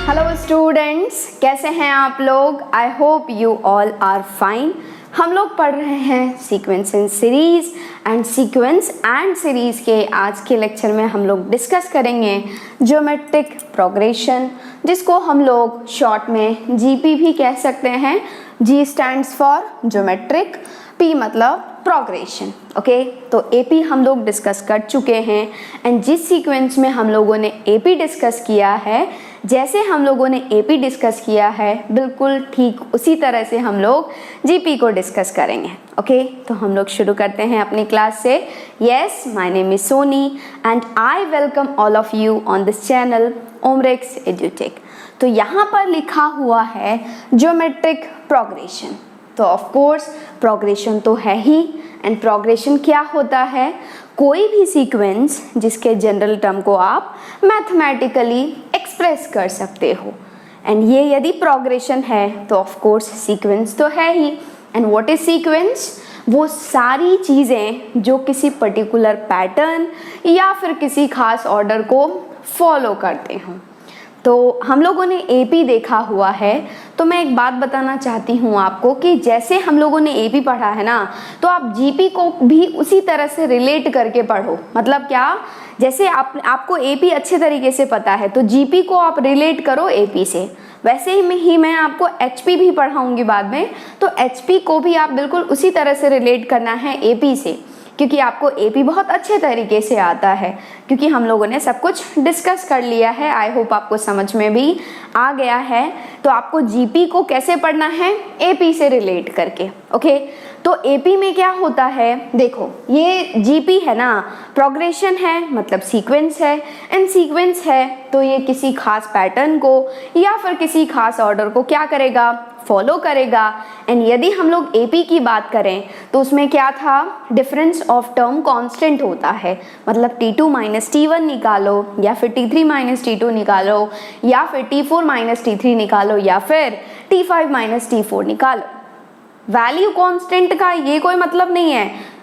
Hello students, कैसे हैं आप लोग? I hope you all are fine. हम लोग पढ़ रहे हैं sequence and series and sequence and series के आज के लेक्चर में हम लोग डिस्कस करेंगे ज्योमेट्रिक प्रोग्रेशन, जिसको हम लोग शॉर्ट में जीपी भी कह सकते हैं। जी स्टैंड्स फॉर ज्योमेट्रिक, पी मतलब प्रोग्रेशन। ओके, तो एपी हम लोग डिस्कस कर चुके हैं एंड जिस सीक्वेंस में हम लोगों ने एपी डिस्कस किया है, जैसे हम लोगों ने एपी डिस्कस किया है, बिल्कुल ठीक उसी तरह से हम लोग जीपी को डिस्कस करेंगे। ओके, तो हम लोग शुरू करते हैं अपनी क्लास से। Yes, my name is Soni and I welcome all of you on this channel Omrex Edutech. तो यहाँ पर लिखा हुआ है ज्योमेट्रिक प्रोग्रेशन, तो ऑफ कोर्स प्रोग्रेशन तो है ही। एंड प्रोग्रेशन क्या होता है? कोई भी सीक्वेंस जिसके जनरल टर्म को आप मैथमेटिकली एक्सप्रेस कर सकते हो। एंड ये यदि प्रोग्रेशन है तो ऑफ कोर्स सीक्वेंस तो है ही। And what is sequence? वो सारी चीज़ें जो किसी पर्टिकुलर पैटर्न या फिर किसी खास ऑर्डर को फॉलो करते हों। तो हम लोगों ने एपी देखा हुआ है, तो मैं एक बात बताना चाहती हूँ आपको कि जैसे हम लोगों ने एपी पढ़ा है ना, तो आप जीपी को भी उसी तरह से रिलेट करके पढ़ो। मतलब क्या? जैसे आपको एपी अच्छे तरीके से पता है, तो जीपी को आप रिलेट करो एपी से। वैसे ही मैं आपको एचपी भी पढ़ाऊंगी बाद में, तो एचपी को भी आप बिल्कुल उसी तरह से रिलेट करना है एपी से, क्योंकि आपको एपी बहुत अच्छे तरीके से आता है, क्योंकि हम लोगों ने सब कुछ डिस्कस कर लिया है। आई होप आपको समझ में भी आ गया है। तो आपको जीपी को कैसे पढ़ना है? एपी से रिलेट करके। ओके, तो एपी में क्या होता है? देखो, ये जीपी है ना, प्रोग्रेशन है मतलब सीक्वेंस है, एंड सीक्वेंस है तो ये किसी खास पैटर्न को या फिर किसी खास ऑर्डर को क्या करेगा? फॉलो करेगा। एंड यदि हम लोग एपी की बात करें तो उसमें क्या था? डिफरेंस ऑफ टर्म कांस्टेंट होता है। मतलब T2 माइनस T1 निकालो, या फिर T3 माइनस T2 निकालो, या फिर T4 माइनस T3 निकालो, या फिर T5 माइनस T4 निकालो। वैल्यू कांस्टेंट का ये कोई मतलब नहीं है।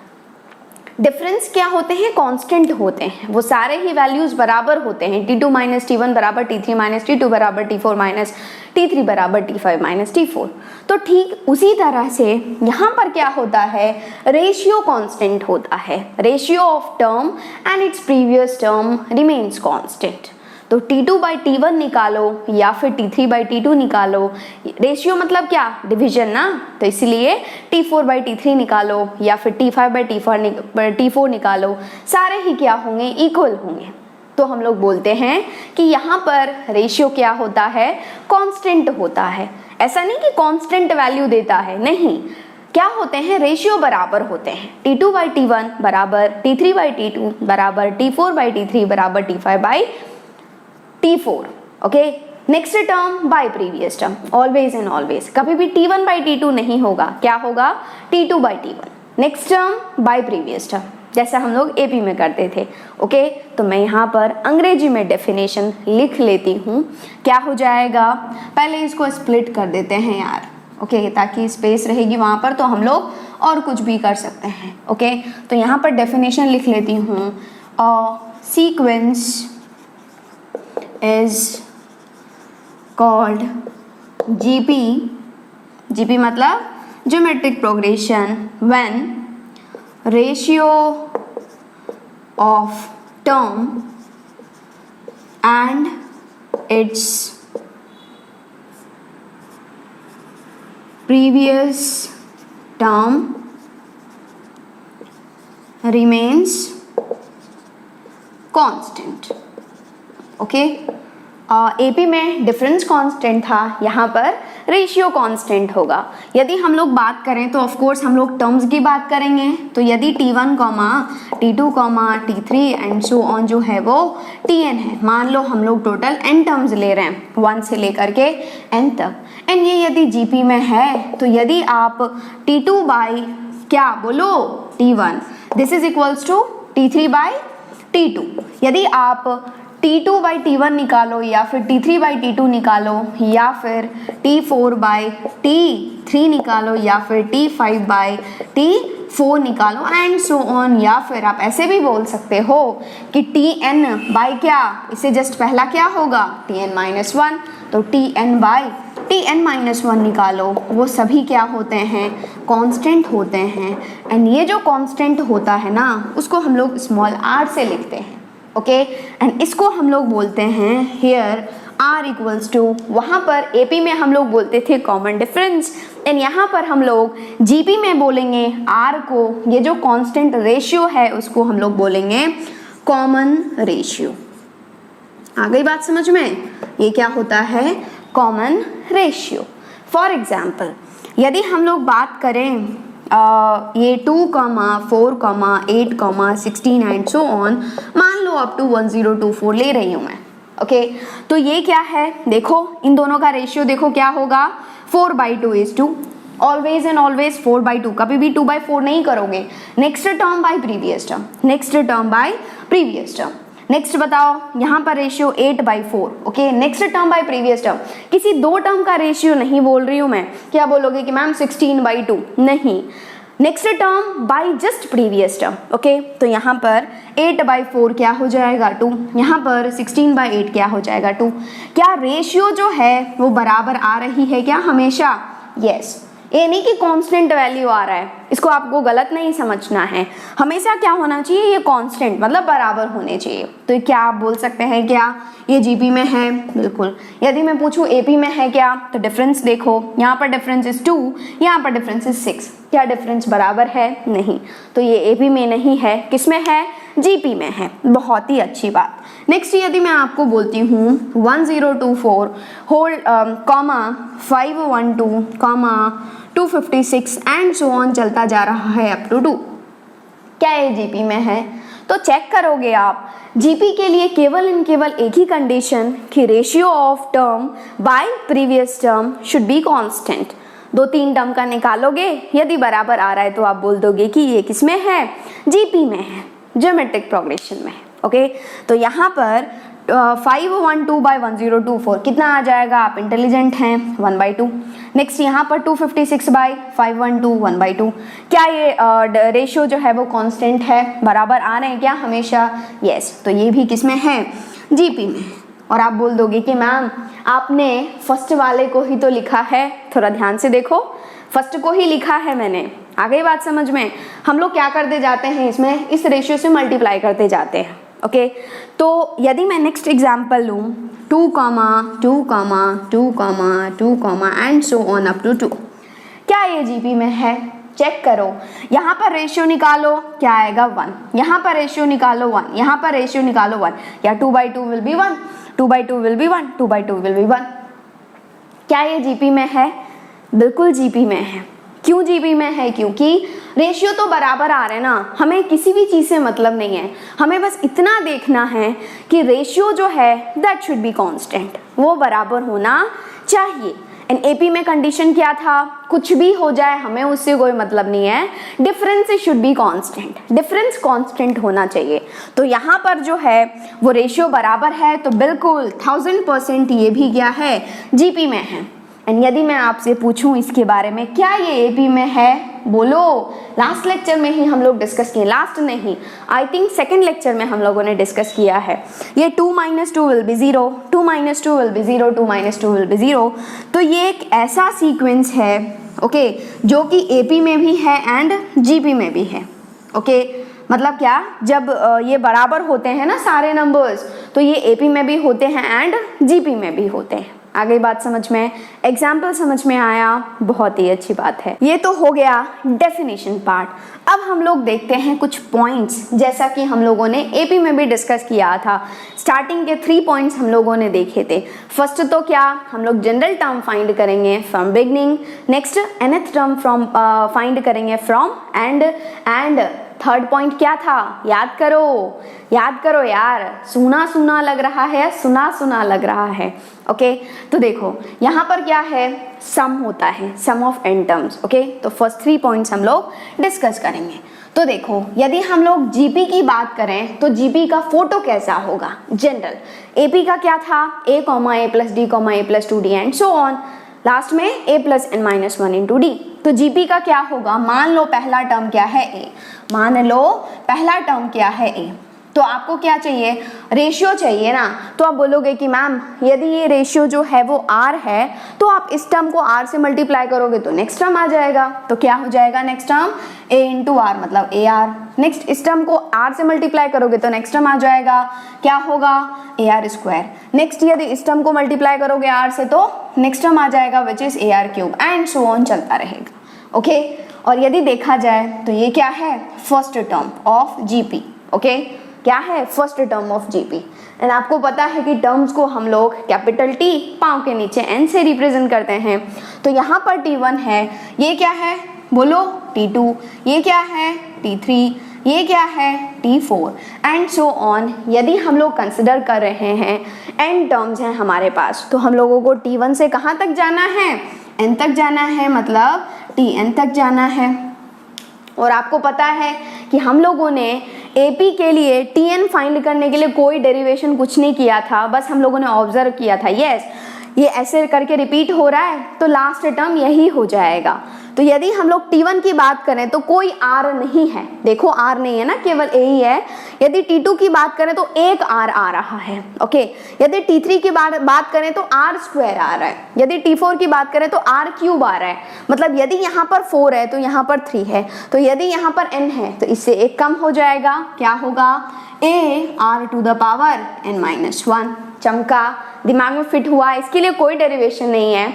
डिफरेंस क्या होते हैं? कांस्टेंट होते हैं। वो सारे ही वैल्यूज बराबर होते हैं। T2 माइनस T1 बराबर T3 माइनस T2 बराबर T4 माइनस T3 बराबर T5 माइनस T4। तो ठीक उसी तरह से यहाँ पर क्या होता है? रेशियो कांस्टेंट होता है। Ratio of term and its previous term remains constant. तो T2 बाई T1 निकालो या फिर T3 बाई T2 निकालो। रेशियो मतलब क्या? डिवीजन ना, तो इसलिए T4 बाई T3 निकालो या फिर T5 बाई T4 निकालो, सारे ही क्या होंगे? इक्वल होंगे। तो हम लोग बोलते हैं कि यहाँ पर रेशियो क्या होता है? कांस्टेंट होता है। ऐसा नहीं कि कांस्टेंट वैल्यू देता है, नहीं। क्या होते हैं? रेशियो बराबर होते हैं। T2 बाई T1 बराबर T3 बाई T2 बराबर T4 बाई T3 बराबर T5 by T4। Okay, next term by previous term, always and always. कभी भी T1 बाई T2 नहीं होगा, क्या होगा? T2 by T1। Next term by previous term, जैसा हम लोग एपी में करते थे। ओके, तो मैं यहाँ पर अंग्रेजी में डेफिनेशन लिख लेती हूँ। क्या हो जाएगा? पहले इसको स्प्लिट कर देते हैं यार। ओके, ताकि स्पेस रहेगी वहाँ पर, तो हम लोग और कुछ भी कर सकते हैं। ओके, तो यहाँ पर डेफिनेशन लिख लेती हूँ। Sequence is called GP, GP मतलब geometric progression, when ratio of term and its previous term remains constant। Okay, AP में डिफरेंस कांस्टेंट था, यहाँ पर रेशियो कांस्टेंट होगा। यदि हम लोग बात करें तो ऑफ कोर्स हम लोग टर्म्स की बात करेंगे। तो यदि T1, T2, T3 and so on जो है वो Tn है। मान लो हम लोग टोटल n टर्म्स ले रहे हैं, 1 से लेकर के n तक। एंड ये यदि जीपी में है, तो यदि आप T2 बाई क्या बोलो? T1, this is equals to T3 by T2। यदि आप T2 बाई T1 निकालो, या फिर T3 बाई T2 निकालो, या फिर T4 बाई T3 निकालो, या फिर T5 बाई T4 निकालो एंड सो ऑन। या फिर आप ऐसे भी बोल सकते हो कि Tn बाई क्या? इससे जस्ट पहला क्या होगा? Tn minus 1। तो Tn-1 निकालो, वो सभी क्या होते हैं, कांस्टेंट होते हैं। एंड ये जो कांस्टेंट होता है ना, उसको हम लोग स्मॉल r से लिखते हैं, ओके। एंड इसको हम लोग बोलते हैं हियर r इक्वल्स टू, वहाँ पर AP में हम लोग बोलते थे कॉमन डिफरेंस, एंड यहाँ पर हम लोग GP में बोलेंगे r को, ये जो कांस्टेंट रेशियो है उसको हम लोग बोलेंगे कॉमन रेशियो। आ गई बात समझ में? ये क्या होता है, कॉमन रेशियो। फॉर एग्जाम्पल यदि हम लोग बात करें ये 2, 4, 8, 16 एंड सो ऑन, मान लो अप टू 1024 ले रही हूँ मैं, ओके। तो ये क्या है, देखो इन दोनों का रेशियो देखो क्या होगा, 4/2 इज 2। ऑलवेज एंड ऑलवेज 4/2, कभी भी 2/4 नहीं करोगे। Next term by previous term, next term by previous term. Next बताओ, यहाँ पर ratio 8/4, okay. Next term by previous term, किसी दो टर्म का रेशियो नहीं बोल रही हूँ मैं। क्या बोलोगे कि मैम 16/2, नहीं, next term by just previous term, okay. तो यहाँ पर 8/4 क्या हो जाएगा, 2। यहाँ पर 16/8 क्या हो जाएगा, 2। क्या रेशियो जो है वो बराबर आ रही है क्या हमेशा? यस। ये नहीं कि कांस्टेंट वैल्यू आ रहा है, इसको आपको गलत नहीं समझना है। हमेशा क्या होना चाहिए, ये कांस्टेंट मतलब बराबर होने चाहिए। तो क्या आप बोल सकते हैं क्या ये GP में है? बिल्कुल। यदि मैं पूछूं AP में है क्या, तो डिफरेंस देखो, यहाँ पर डिफरेंस इज 2, यहाँ पर डिफरेंस इज 6। क्या डिफरेंस बराबर है? नहीं। तो ये AP में नहीं है, किस में है? GP में है। बहुत ही अच्छी बात। नेक्स्ट यदि मैं आपको बोलती हूँ 1024 whole comma 512 comma 256 and so on चलता जा रहा है अप टू 2, क्या ये GP में है? तो चेक करोगे आप, GP के लिए केवल एंड केवल एक ही कंडीशन कि ratio of term by previous term should be constant. 2-3 term का निकालोगे, यदि बराबर आ रहा है तो आप बोल दोगे कि ये किस में है, GP में है, ज्योमेट्रिक प्रोग्रेशन में है, ओके। तो यहाँ पर 512/1024 कितना आ जाएगा, आप इंटेलिजेंट हैं, 1/2। नेक्स्ट यहाँ पर 256/512 1/2। क्या ये रेशियो जो है वो कांस्टेंट है, बराबर आ रहे हैं क्या हमेशा? यस। तो ये भी किस में है, GP में। और आप बोल दोगे कि मैम आपने फर्स्ट वाले को ही तो लिखा है, थोड़ा ध्यान से देखो, फर्स्ट को ही लिखा है मैंने। आ गई बात समझ में? हम लोग क्या करते जाते हैं, इसमें इस रेशियो से मल्टीप्लाई करते जाते हैं, ओके। तो यदि मैं नेक्स्ट एग्जांपल लूँ 2, 2, 2, 2 and so on up to 2, क्या ये GP में है? चेक करो, यहाँ पर रेशियो निकालो, क्या आएगा 1। यहाँ पर रेशियो निकालो 1, यहाँ पर रेशियो निकालो 1, या 2/2 will be 1, 2/2 will be 1, 2/2 will be 1। क्या ये GP में है? बिल्कुल GP में है। क्यों GP में है? क्योंकि रेशियो तो बराबर आ रहे हैं ना, हमें किसी भी चीज़ से मतलब नहीं है, हमें बस इतना देखना है कि रेशियो जो है दैट शुड बी कांस्टेंट, वो बराबर होना चाहिए। एंड AP में कंडीशन क्या था, कुछ भी हो जाए हमें उससे कोई मतलब नहीं है, difference should be constant, difference constant होना चाहिए। तो यहाँ पर जो है वो रेशियो बराबर है, तो बिल्कुल 1000% ये भी क्या है, GP में है। एंड यदि मैं आपसे पूछूं इसके बारे में, क्या ये AP में है, बोलो। लास्ट लेक्चर में ही हम लोग डिस्कस किए, लास्ट नहीं, आई थिंक सेकेंड लेक्चर में हम लोगों ने डिस्कस किया है। ये 2 - 2 will B 0, 2 - 2 will B 0, 2 - 2 will B 0। तो ये एक ऐसा सीक्वेंस है, ओके, जो कि AP में भी है एंड GP में भी है, ओके। मतलब क्या, जब ये बराबर होते हैं ना सारे नंबर्स, तो ये AP में भी होते हैं एंड GP में भी होते हैं। आ गई बात समझ में? एग्जाम्पल समझ में आया? बहुत ही अच्छी बात है। ये तो हो गया डेफिनेशन पार्ट। अब हम लोग देखते हैं कुछ पॉइंट्स, जैसा कि हम लोगों ने AP में भी डिस्कस किया था। स्टार्टिंग के 3 पॉइंट्स हम लोगों ने देखे थे। फर्स्ट तो क्या, हम लोग जनरल टर्म फाइंड करेंगे from beginning. Next nth term from find करेंगे फ्रॉम एंड थर्ड पॉइंट क्या था, याद करो यार, सुना सुना लग रहा है, सुना सुना लग रहा है, ओके। तो देखो यहाँ पर क्या है, सम होता है, sum of n terms, okay. तो फर्स्ट 3 पॉइंट्स हम लोग डिस्कस करेंगे। तो देखो, यदि हम लोग GP की बात करें तो GP का फोटो कैसा होगा, जनरल। AP का क्या था, a, a + d, a + 2d and so on, last में a + n - 1 × d। तो GP का क्या होगा, मान लो पहला टर्म क्या है a, मान लो पहला टर्म क्या है a, तो आपको क्या चाहिए, रेशियो चाहिए ना। तो आप बोलोगे कि मैम यदि ये रेशियो जो है वो r है तो आप इस टर्म को r से मल्टीप्लाई करोगे तो नेक्स्ट टर्म आ जाएगा। तो क्या हो जाएगा next term, a into R मतलब AR। नेक्स्ट इस टर्म को r से मल्टीप्लाई करोगे तो नेक्स्ट टर्म आ जाएगा, क्या होगा, AR स्क्वायर। नेक्स्ट यदि इस टर्म को मल्टीप्लाई करोगे r से तो नेक्स्ट टर्म आ जाएगा which is AR cube and so on चलता रहेगा। ओके और यदि देखा जाए तो ये क्या है, first term of GP। Okay क्या है, first term of GP। And आपको पता है कि टर्म्स को हम लोग कैपिटल T पाँव के नीचे n से रिप्रेजेंट करते हैं। तो यहाँ पर T1 है, ये क्या है बोलो T2, ये क्या है T3, ये क्या है T4 एंड सो ऑन। यदि हम लोग कंसिडर कर रहे हैं n टर्म्स हैं हमारे पास, तो हम लोगों को T1 से कहाँ तक जाना है, n तक जाना है, मतलब Tn तक जाना है। और आपको पता है कि हम लोगों ने AP के लिए Tn फाइंड करने के लिए कोई डेरिवेशन कुछ नहीं किया था, बस हम लोगों ने ऑब्जर्व किया था। यस ये ऐसे करके रिपीट हो रहा है तो लास्ट टर्म यही हो जाएगा। तो यदि हम लोग T1 की बात करें तो कोई R नहीं है, देखो R नहीं है ना, केवल A ही है। यदि T2 की बात करें तो एक R आ रहा है। ओके यदि T3 की बात करें तो R स्क्वायर आ रहा है, यदि T4 की बात करें तो R क्यूब आ रहा है। मतलब यदि यहाँ पर 4 है तो यहाँ पर 3 है, तो यदि यहाँ पर n है तो इससे एक कम हो जाएगा, क्या होगा, A R to the power n-1। चमका, दिमाग में फिट हुआ, इसके लिए कोई डेरिवेशन नहीं है,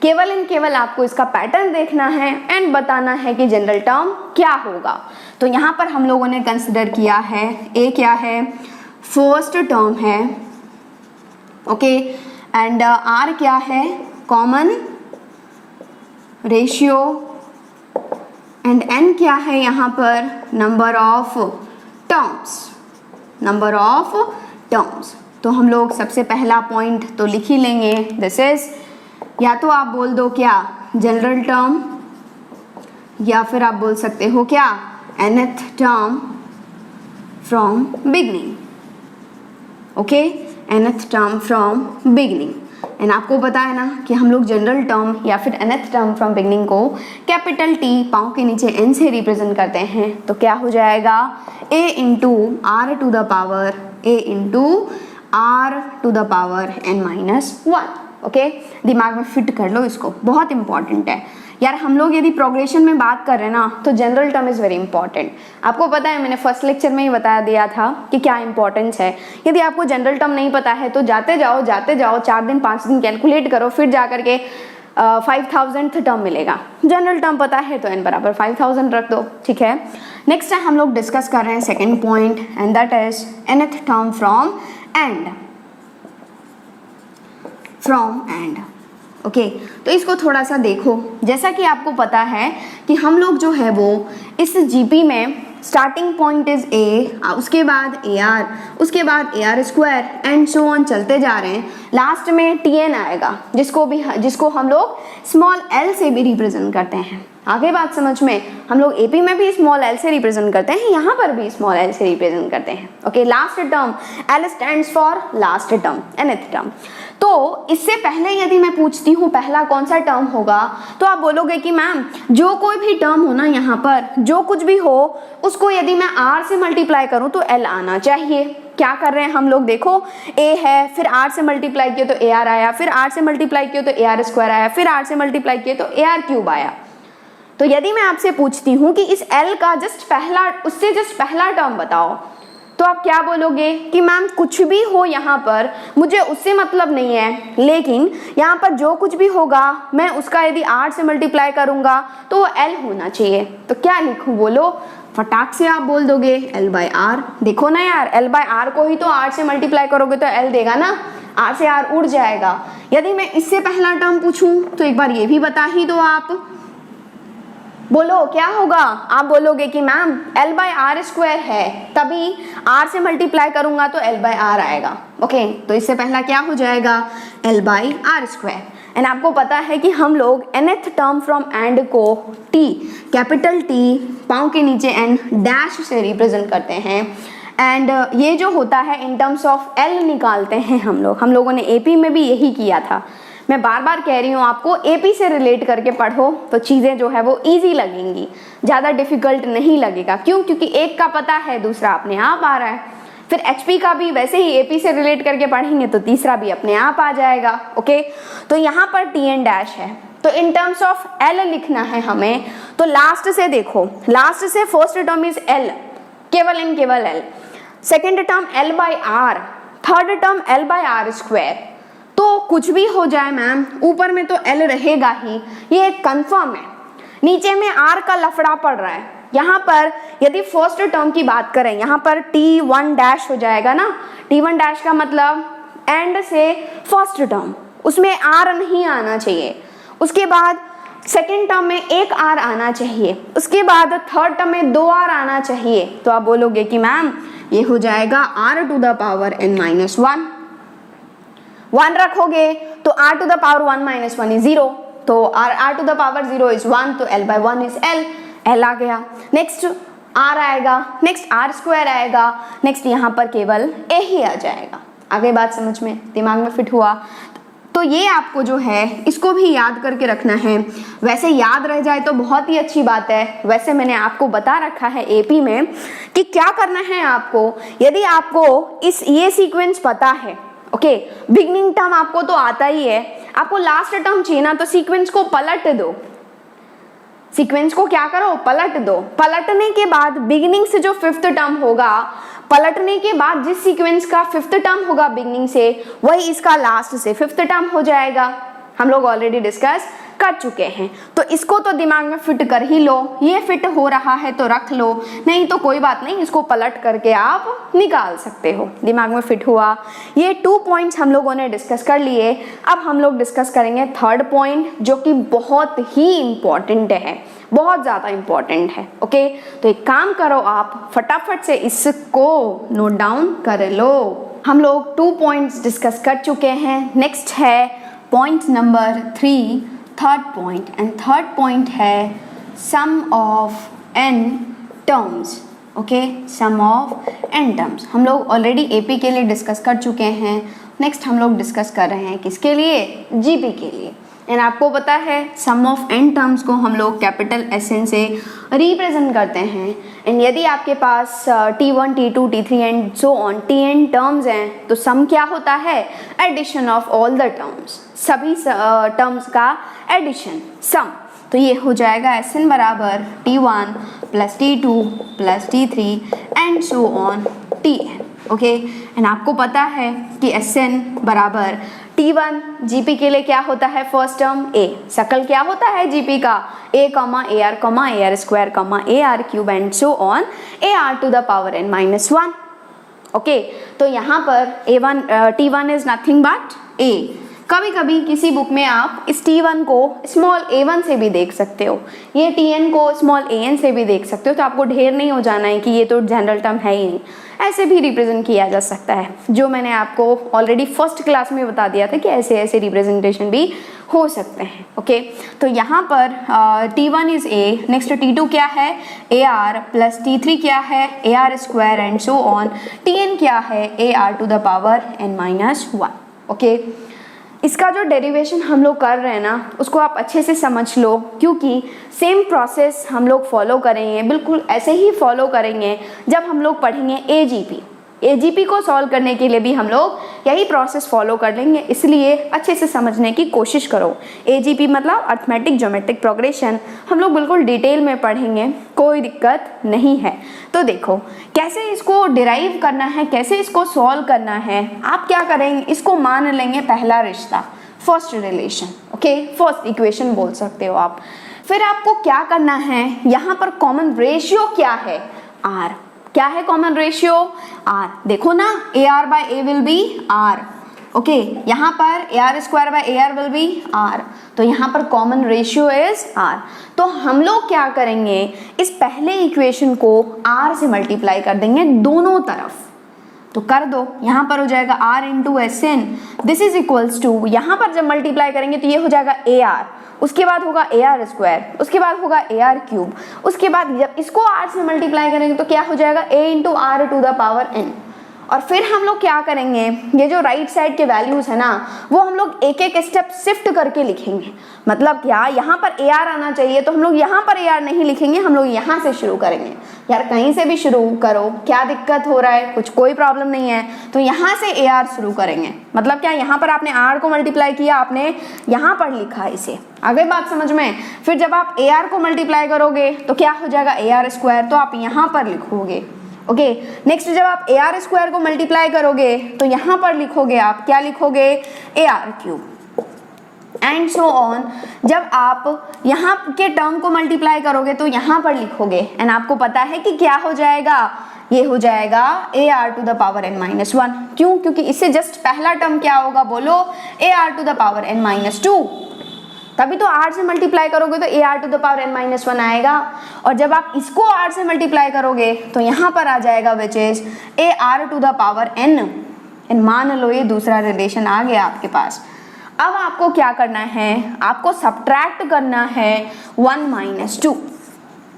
केवल एंड केवल आपको इसका पैटर्न देखना है एंड बताना है कि जनरल टर्म क्या होगा। तो यहाँ पर हम लोगों ने कंसिडर किया है ए क्या है, फर्स्ट टर्म है। ओके एंड आर क्या है, कॉमन रेशियो एंड एन क्या है यहाँ पर, number of terms, number of terms. तो हम लोग सबसे पहला पॉइंट तो लिख ही लेंगे, दिस इज, या तो आप बोल दो क्या जनरल टर्म, या फिर आप बोल सकते हो क्या nth term from beginning. Okay nth term from beginning. And आपको पता है ना कि हम लोग जनरल टर्म या फिर nth टर्म फ्रॉम बिगनिंग को कैपिटल T पाँव के नीचे n से रिप्रेजेंट करते हैं। तो क्या हो जाएगा, a into R to the power, a into R to the power n-1। Okay दिमाग में फिट कर लो इसको, बहुत इंपॉर्टेंट है यार। हम लोग यदि प्रोग्रेशन में बात कर रहे हैं ना तो general term is very important. आपको पता है मैंने फर्स्ट लेक्चर में ही बता दिया था कि क्या इंपॉर्टेंस है। यदि आपको जनरल टर्म नहीं पता है तो जाते जाओ 4 दिन 5 दिन कैलकुलेट करो, फिर जा करके 5000th टर्म मिलेगा। जनरल टर्म पता है तो n बराबर 5000 रख दो, ठीक है। नेक्स्ट हम लोग डिस्कस कर रहे हैं second point and that is nth term from and, from and. Okay तो इसको थोड़ा सा देखो, जैसा कि आपको पता है कि हम लोग जो है वो इस GP में स्टार्टिंग पॉइंट इज A, उसके बाद AR, उसके बाद AR square and so on चलते जा रहे हैं। लास्ट में Tn आएगा जिसको हम लोग स्मॉल l से भी रिप्रेजेंट करते हैं। आगे बात समझ में, हम लोग AP में भी स्मॉल l से रिप्रेजेंट करते हैं, यहाँ पर भी स्मॉल l से रिप्रेजेंट करते हैं। Okay last term L stands for last term, nth term. तो इससे पहले यदि मैं पूछती हूँ पहला कौन सा टर्म होगा, तो आप बोलोगे कि मैम जो कोई भी टर्म हो ना, यहाँ पर जो कुछ भी हो उसको यदि मैं R से मल्टीप्लाई करूँ तो L आना चाहिए। क्या कर रहे हैं हम लोग, देखो A है, फिर R से मल्टीप्लाई किया तो AR आया, फिर R से मल्टीप्लाई किया तो AR स्क्वायर आया, फिर R से मल्टीप्लाई किया तो AR क्यूब आया। तो यदि मैं आपसे पूछती हूँ कि इस L का उससे जस्ट पहला टर्म बताओ, तो आप क्या बोलोगे कि मैम कुछ भी हो यहाँ पर मुझे उससे मतलब नहीं है, लेकिन यहाँ पर जो कुछ भी होगा मैं उसका यदि R से मल्टीप्लाई करूँगा तो वो L होना चाहिए। तो क्या लिखूँ बोलो, फटाक से आप बोल दोगे L/R। देखो ना यार, L/R को ही तो R से मल्टीप्लाई करोगे तो L देगा ना, R से R उड़ जाएगा। यदि मैं इससे पहला टर्म पूछूं तो एक बार ये भी बता ही दो आप, बोलो क्या होगा। आप बोलोगे कि मैम L/R स्क्वायर है, तभी R से मल्टीप्लाई करूंगा तो L/R आएगा। ओके तो इससे पहला क्या हो जाएगा, L/R स्क्वायर। एंड आपको पता है कि हम लोग nth टर्म फ्रॉम एंड को T, कैपिटल T पाँव के नीचे n डैश से रिप्रेजेंट करते हैं। एंड ये जो होता है इन टर्म्स ऑफ L निकालते हैं हम लोगों ने AP में भी यही किया था। मैं बार बार कह रही हूँ आपको AP से रिलेट करके पढ़ो तो चीज़ें जो है वो इजी लगेंगी, ज़्यादा डिफिकल्ट नहीं लगेगा। क्यों? क्योंकि एक का पता है, दूसरा अपने आप आ रहा है। फिर HP का भी वैसे ही AP से रिलेट करके पढ़ेंगे तो तीसरा भी अपने आप आ जाएगा। ओके, तो यहाँ पर TN डैश है, तो इन टर्म्स ऑफ L लिखना है हमें। तो लास्ट से देखो, लास्ट से फर्स्ट टर्म इज L, केवल इन केवल L, second term L by R, third term L by R square. तो कुछ भी हो जाए मैम, ऊपर में तो L रहेगा ही, ये कंफर्म है। नीचे में R का लफड़ा पड़ रहा है। यहाँ पर यदि फर्स्ट टर्म की बात करें, यहाँ पर T1 डैश हो जाएगा ना, T1 डैश का मतलब एंड से फर्स्ट टर्म, उसमें R नहीं आना चाहिए। उसके बाद सेकेंड टर्म में एक R आना चाहिए, उसके बाद थर्ड टर्म में 2 R आना चाहिए। तो आप बोलोगे कि मैम ये हो जाएगा R to the power n minus 1, 1 रखोगे तो R to the power 1 minus 1 is 0, तो R to the power 0 is 1, तो L बाई 1 इज L आ गया। नेक्स्ट R आएगा, नेक्स्ट R स्क्वायर आएगा, नेक्स्ट यहाँ पर केवल A ही आ जाएगा। आगे बात समझ में, दिमाग में फिट हुआ? तो ये आपको जो है इसको भी याद करके रखना है। वैसे याद रह जाए तो बहुत ही अच्छी बात है, वैसे मैंने आपको बता रखा है AP में कि क्या करना है आपको। यदि आपको ये सीक्वेंस पता है, ओके, बिगनिंग टर्म आपको तो आता ही है, आपको लास्ट टर्म चाहिए ना, तो सीक्वेंस को पलट दो। सीक्वेंस को क्या करो, पलट दो। पलटने के बाद बिगिनिंग से जो फिफ्थ टर्म होगा, पलटने के बाद जिस सीक्वेंस का फिफ्थ टर्म होगा बिगिनिंग से, वही इसका लास्ट से फिफ्थ टर्म हो जाएगा। हम लोग ऑलरेडी डिस्कस कर चुके हैं, तो इसको तो दिमाग में फिट कर ही लो। ये फिट हो रहा है तो रख लो, नहीं तो कोई बात नहीं, इसको पलट करके आप निकाल सकते हो। दिमाग में फिट हुआ? ये 2 पॉइंट्स हम लोगों ने डिस्कस कर लिए। अब हम लोग डिस्कस करेंगे थर्ड पॉइंट, जो कि बहुत ही इंपॉर्टेंट है, बहुत ज़्यादा इंपॉर्टेंट है। ओके, तो एक काम करो, आप फटाफट से इसको नोट डाउन कर लो। हम लोग 2 पॉइंट्स डिस्कस कर चुके हैं। नेक्स्ट है point number 3, third point, and third point है sum of n terms. Okay, sum of n terms हम लोग ऑलरेडी AP के लिए डिस्कस कर चुके हैं। नेक्स्ट हम लोग डिस्कस कर रहे हैं किसके लिए, GP के लिए। एंड आपको पता है सम ऑफ n टर्म्स को हम लोग कैपिटल SN से रिप्रेजेंट करते हैं। एंड यदि आपके पास T1, T2, T3 and so on Tn terms हैं, तो सम क्या होता है, addition of all the terms, सभी टर्म्स का एडिशन, सम। तो ये हो जाएगा SN बराबर T1 plus T2 plus T3 and so on Tn। Okay, and आपको पता है कि SN बराबर T1 GP के लिए क्या होता है, फर्स्ट टर्म A, सकल क्या होता है GP का, A, AR square, AR cube and so on AR to the power n minus 1। Okay, तो यहाँ पर T1 is nothing but A। कभी कभी किसी बुक में आप इस T1 को स्मॉल a1 से भी देख सकते हो, ये Tn को स्मॉल an से भी देख सकते हो, तो आपको ढेर नहीं हो जाना है कि ये तो जनरल टर्म है ही नहीं, ऐसे भी रिप्रेजेंट किया जा सकता है, जो मैंने आपको ऑलरेडी फर्स्ट क्लास में बता दिया था कि ऐसे ऐसे रिप्रेजेंटेशन भी हो सकते हैं। ओके, तो यहाँ पर T1 is A, next T2 क्या है, AR प्लस T3 क्या है, AR square and so on, Tn क्या है, AR to the power n minus 1। Okay, इसका जो डेरिवेशन हम लोग कर रहे हैं ना, उसको आप अच्छे से समझ लो, क्योंकि सेम प्रोसेस हम लोग फॉलो करेंगे, बिल्कुल ऐसे ही फॉलो करेंगे जब हम लोग पढ़ेंगे AGP को सॉल्व करने के लिए भी हम लोग यही प्रोसेस फॉलो कर लेंगे, इसलिए अच्छे से समझने की कोशिश करो। AGP मतलब अर्थमेटिक ज्योमेट्रिक प्रोग्रेशन, हम लोग बिल्कुल डिटेल में पढ़ेंगे, कोई दिक्कत नहीं है। तो देखो कैसे इसको डिराइव करना है, कैसे इसको सॉल्व करना है। आप क्या करेंगे, इसको मान लेंगे पहला रिश्ता, first relation, okay, first equation बोल सकते हो आप। फिर आपको क्या करना है, यहाँ पर कॉमन रेशियो क्या है, R। क्या है कॉमन रेशियो, R। देखो ना, AR by A will be R। Okay, यहाँ पर AR square by AR will be R, तो यहाँ पर कॉमन रेशियो इज R। तो हम लोग क्या करेंगे, इस पहले इक्वेशन को R से मल्टीप्लाई कर देंगे दोनों तरफ, तो कर दो, यहाँ पर हो जाएगा R into SN, this is equals to, यहाँ पर जब मल्टीप्लाई करेंगे तो ये हो जाएगा AR, उसके बाद होगा AR स्क्वायर, उसके बाद होगा AR क्यूब, उसके बाद जब इसको R से मल्टीप्लाई करेंगे तो क्या हो जाएगा A into R to the power N। और फिर हम लोग क्या करेंगे, ये जो राइट साइड के वैल्यूज है ना वो हम लोग एक एक स्टेप शिफ्ट करके लिखेंगे। मतलब क्या, यहाँ पर ए आर आना चाहिए तो हम लोग यहाँ पर ए आर नहीं लिखेंगे, हम लोग यहाँ से शुरू करेंगे। यार कहीं से भी शुरू करो, क्या दिक्कत हो रहा है, कुछ कोई प्रॉब्लम नहीं है, तो यहाँ से ए आर शुरू करेंगे। मतलब क्या, यहाँ पर आपने आर को मल्टीप्लाई किया, आपने यहाँ पर लिखा इसे, आगे बात समझ में। फिर जब आप ए आर को मल्टीप्लाई करोगे तो क्या हो जाएगा, ए आर स्क्वायर, तो आप यहाँ पर लिखोगे। ओके, नेक्स्ट जब आप ए आर स्क्वायर को मल्टीप्लाई करोगे तो यहाँ पर लिखोगे, आप क्या लिखोगे, A R cube and so on. जब आप यहाँ के टर्म को मल्टीप्लाई करोगे तो यहाँ पर लिखोगे, एंड आपको पता है कि क्या हो जाएगा, ये हो जाएगा A R to the power n minus 1। क्यों, क्योंकि इससे जस्ट पहला टर्म क्या होगा, बोलो, A R to the power n minus 2। तभी तो r से मल्टीप्लाई करोगे तो A R to the power n minus 1 आएगा, और जब आप इसको r से मल्टीप्लाई करोगे तो यहाँ पर आ जाएगा which is A R to the power n। And मान लो ये दूसरा रिलेशन आ गया आपके पास। अब आपको क्या करना है, आपको सब्ट्रैक्ट करना है 1 माइनस 2,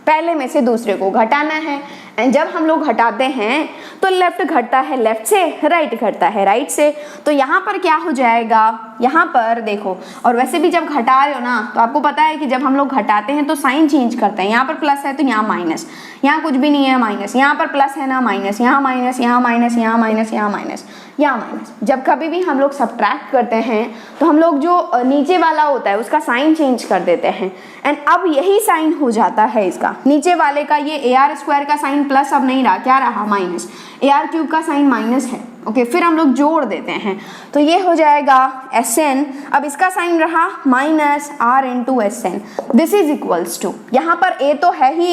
पहले में से दूसरे को घटाना है। एंड जब हम लोग घटाते हैं तो लेफ्ट घटता है लेफ्ट से, राइट घटता है राइट से, तो यहाँ पर क्या हो जाएगा, यहाँ पर देखो, और वैसे भी जब घटा रहे हो ना तो आपको पता है कि जब हम लोग घटाते हैं तो साइन चेंज करते हैं। यहाँ पर प्लस है तो यहाँ माइनस, यहाँ कुछ भी नहीं है माइनस, यहाँ पर प्लस है ना माइनस, यहाँ माइनस, यहाँ माइनस, यहाँ माइनस, यहाँ माइनस, यहाँ माइनस। जब कभी भी हम लोग सब्ट्रैक्ट करते हैं तो हम लोग जो नीचे वाला होता है उसका साइन चेंज कर देते हैं, एंड अब यही साइन हो जाता है इसका, नीचे वाले का ये ए आर स्क्वायर का साइन प्लस अब नहीं रहा, क्या रहा, माइनस, ए आर क्यूब का साइन माइनस है। ओके, फिर हम लोग जोड़ देते हैं तो ये हो जाएगा एस एन, अब इसका साइन रहा minus R into S N, this is equals to, यहाँ पर ए तो है ही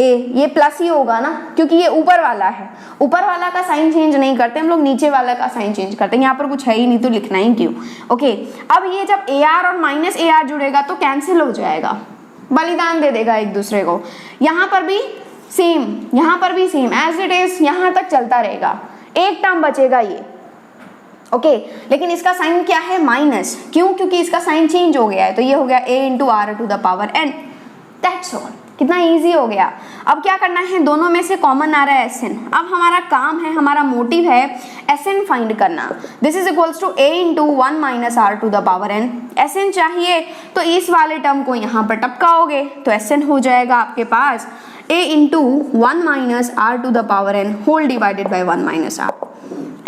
ये प्लस ही होगा ना, क्योंकि ये ऊपर वाला है, ऊपर वाला का साइन चेंज नहीं करते हम लोग, नीचे वाला का साइन चेंज करते हैं। यहाँ पर कुछ है ही नहीं तो लिखना ही क्यों। ओके, अब ये जब ए आर और माइनस ए आर जुड़ेगा तो कैंसिल हो जाएगा, बलिदान दे देगा एक दूसरे को। यहाँ पर भी सेम, यहाँ पर भी सेम एज इट इज, यहाँ तक चलता रहेगा, एक टर्म बचेगा ये। ओके, लेकिन इसका साइन क्या है, माइनस, क्यों, क्योंकि इसका साइन चेंज हो गया है, तो ये हो गया A into R to the power N, that's all. कितना इजी हो गया। अब क्या करना है, दोनों में से कॉमन आ रहा है एस एन। अब हमारा काम है, हमारा मोटिव है एस एन फाइंड करना। This is equals to A into 1 minus R to the power N. S N चाहिए तो इस वाले टर्म को यहाँ पर टपकाओगे तो एस एन हो जाएगा आपके पास A into 1 minus R to the power N whole divided by 1 minus R.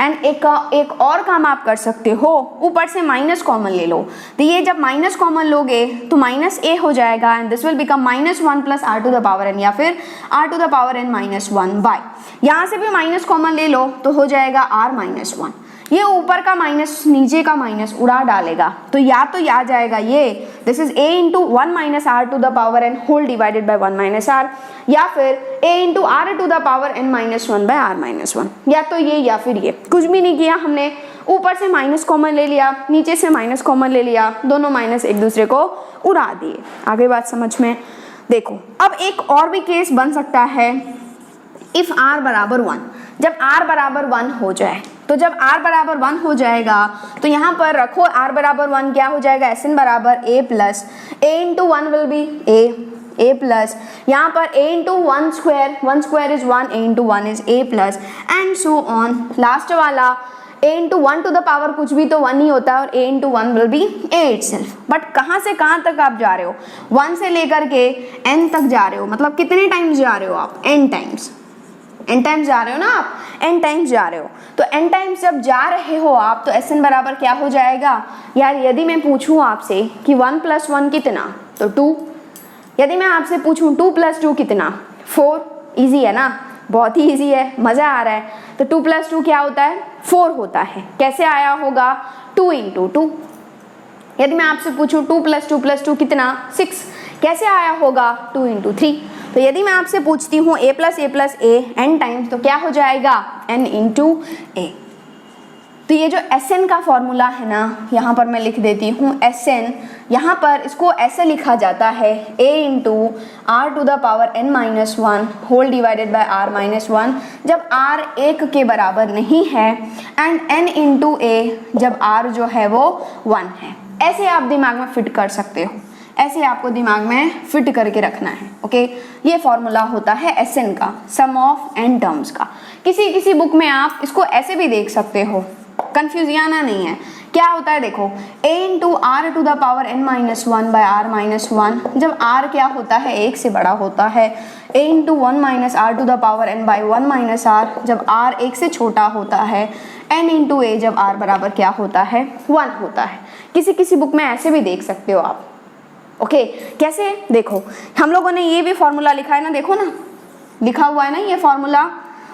And एक और काम आप कर सकते हो, ऊपर से माइनस कॉमन ले लो, तो ये जब माइनस कॉमन लोगे तो माइनस ए हो जाएगा, and this will become minus 1 plus R to the power N, या फिर R to the power N minus 1 by, यहाँ से भी माइनस कॉमन ले लो तो हो जाएगा आर माइनस 1। ये ऊपर का माइनस नीचे का माइनस उड़ा डालेगा, तो या आ जाएगा ये, this is A into 1 minus R to the power N whole divided by 1 minus R, या फिर A into R to the power N minus 1 by R minus 1, या तो ये या फिर ये। कुछ भी नहीं किया हमने, ऊपर से माइनस कॉमन ले लिया, नीचे से माइनस कॉमन ले लिया, दोनों माइनस एक दूसरे को उड़ा दिए। आगे बात समझ में। देखो अब एक और भी केस बन सकता है, इफ आर बराबर 1, जब आर बराबर 1 हो जाए, तो जब r बराबर 1 हो जाएगा तो यहाँ पर रखो r बराबर 1, क्या हो जाएगा, एस एन बराबर a plus a into 1 will be a plus, यहाँ पर a into 1 square is 1, a into 1 is a plus, and so on. Last वाला a into 1 to the power कुछ भी तो 1 ही होता है, और a into 1 will be a itself. But कहाँ से कहाँ तक आप जा रहे हो, 1 से लेकर के n तक जा रहे हो, मतलब कितने टाइम्स जा रहे हो आप, n टाइम्स, n टाइम्स जा रहे हो ना आप, n टाइम्स जा रहे हो। तो n टाइम्स जब जा रहे हो आप तो एस एन बराबर क्या हो जाएगा। यार यदि मैं पूछूं आपसे कि 1 प्लस 1 कितना, तो 2। यदि मैं आपसे पूछूं 2 प्लस 2 कितना, 4। इजी है ना, बहुत ही इजी है, मज़ा आ रहा है। तो 2 प्लस 2 क्या होता है, 4 होता है। कैसे आया होगा, 2 इंटू 2। यदि मैं आपसे पूछूं 2 प्लस 2 कितना, 6, कैसे आया होगा, 2 इंटू 3। तो यदि मैं आपसे पूछती हूँ a plus A n times, तो क्या हो जाएगा, n इंटू ए। तो ये जो एस एन का फॉर्मूला है ना, यहाँ पर मैं लिख देती हूँ एस एन, यहाँ पर इसको ऐसे लिखा जाता है a into R to the power n minus 1 whole divided by R minus 1, जब r 1 के बराबर नहीं है, एंड n इंटू ए जब r जो है वो 1 है। ऐसे आप दिमाग में फिट कर सकते हो, ऐसे आपको दिमाग में फिट करके रखना है। ओके, ये फॉर्मूला होता है Sn का, सम ऑफ n टर्म्स का। किसी किसी बुक में आप इसको ऐसे भी देख सकते हो, कंफ्यूज आना नहीं है। क्या होता है देखो, a into R to the power n minus one by R minus one, जब r क्या होता है एक से बड़ा होता है, a into one minus R to the power n by one minus R, जब r एक से छोटा होता है, n इंटू a, जब r बराबर क्या होता है 1 होता है। किसी किसी बुक में ऐसे भी देख सकते हो आप। ओके, कैसे देखो, हम लोगों ने ये भी फॉर्मूला लिखा है ना, देखो ना लिखा हुआ है ना ये फॉर्मूला,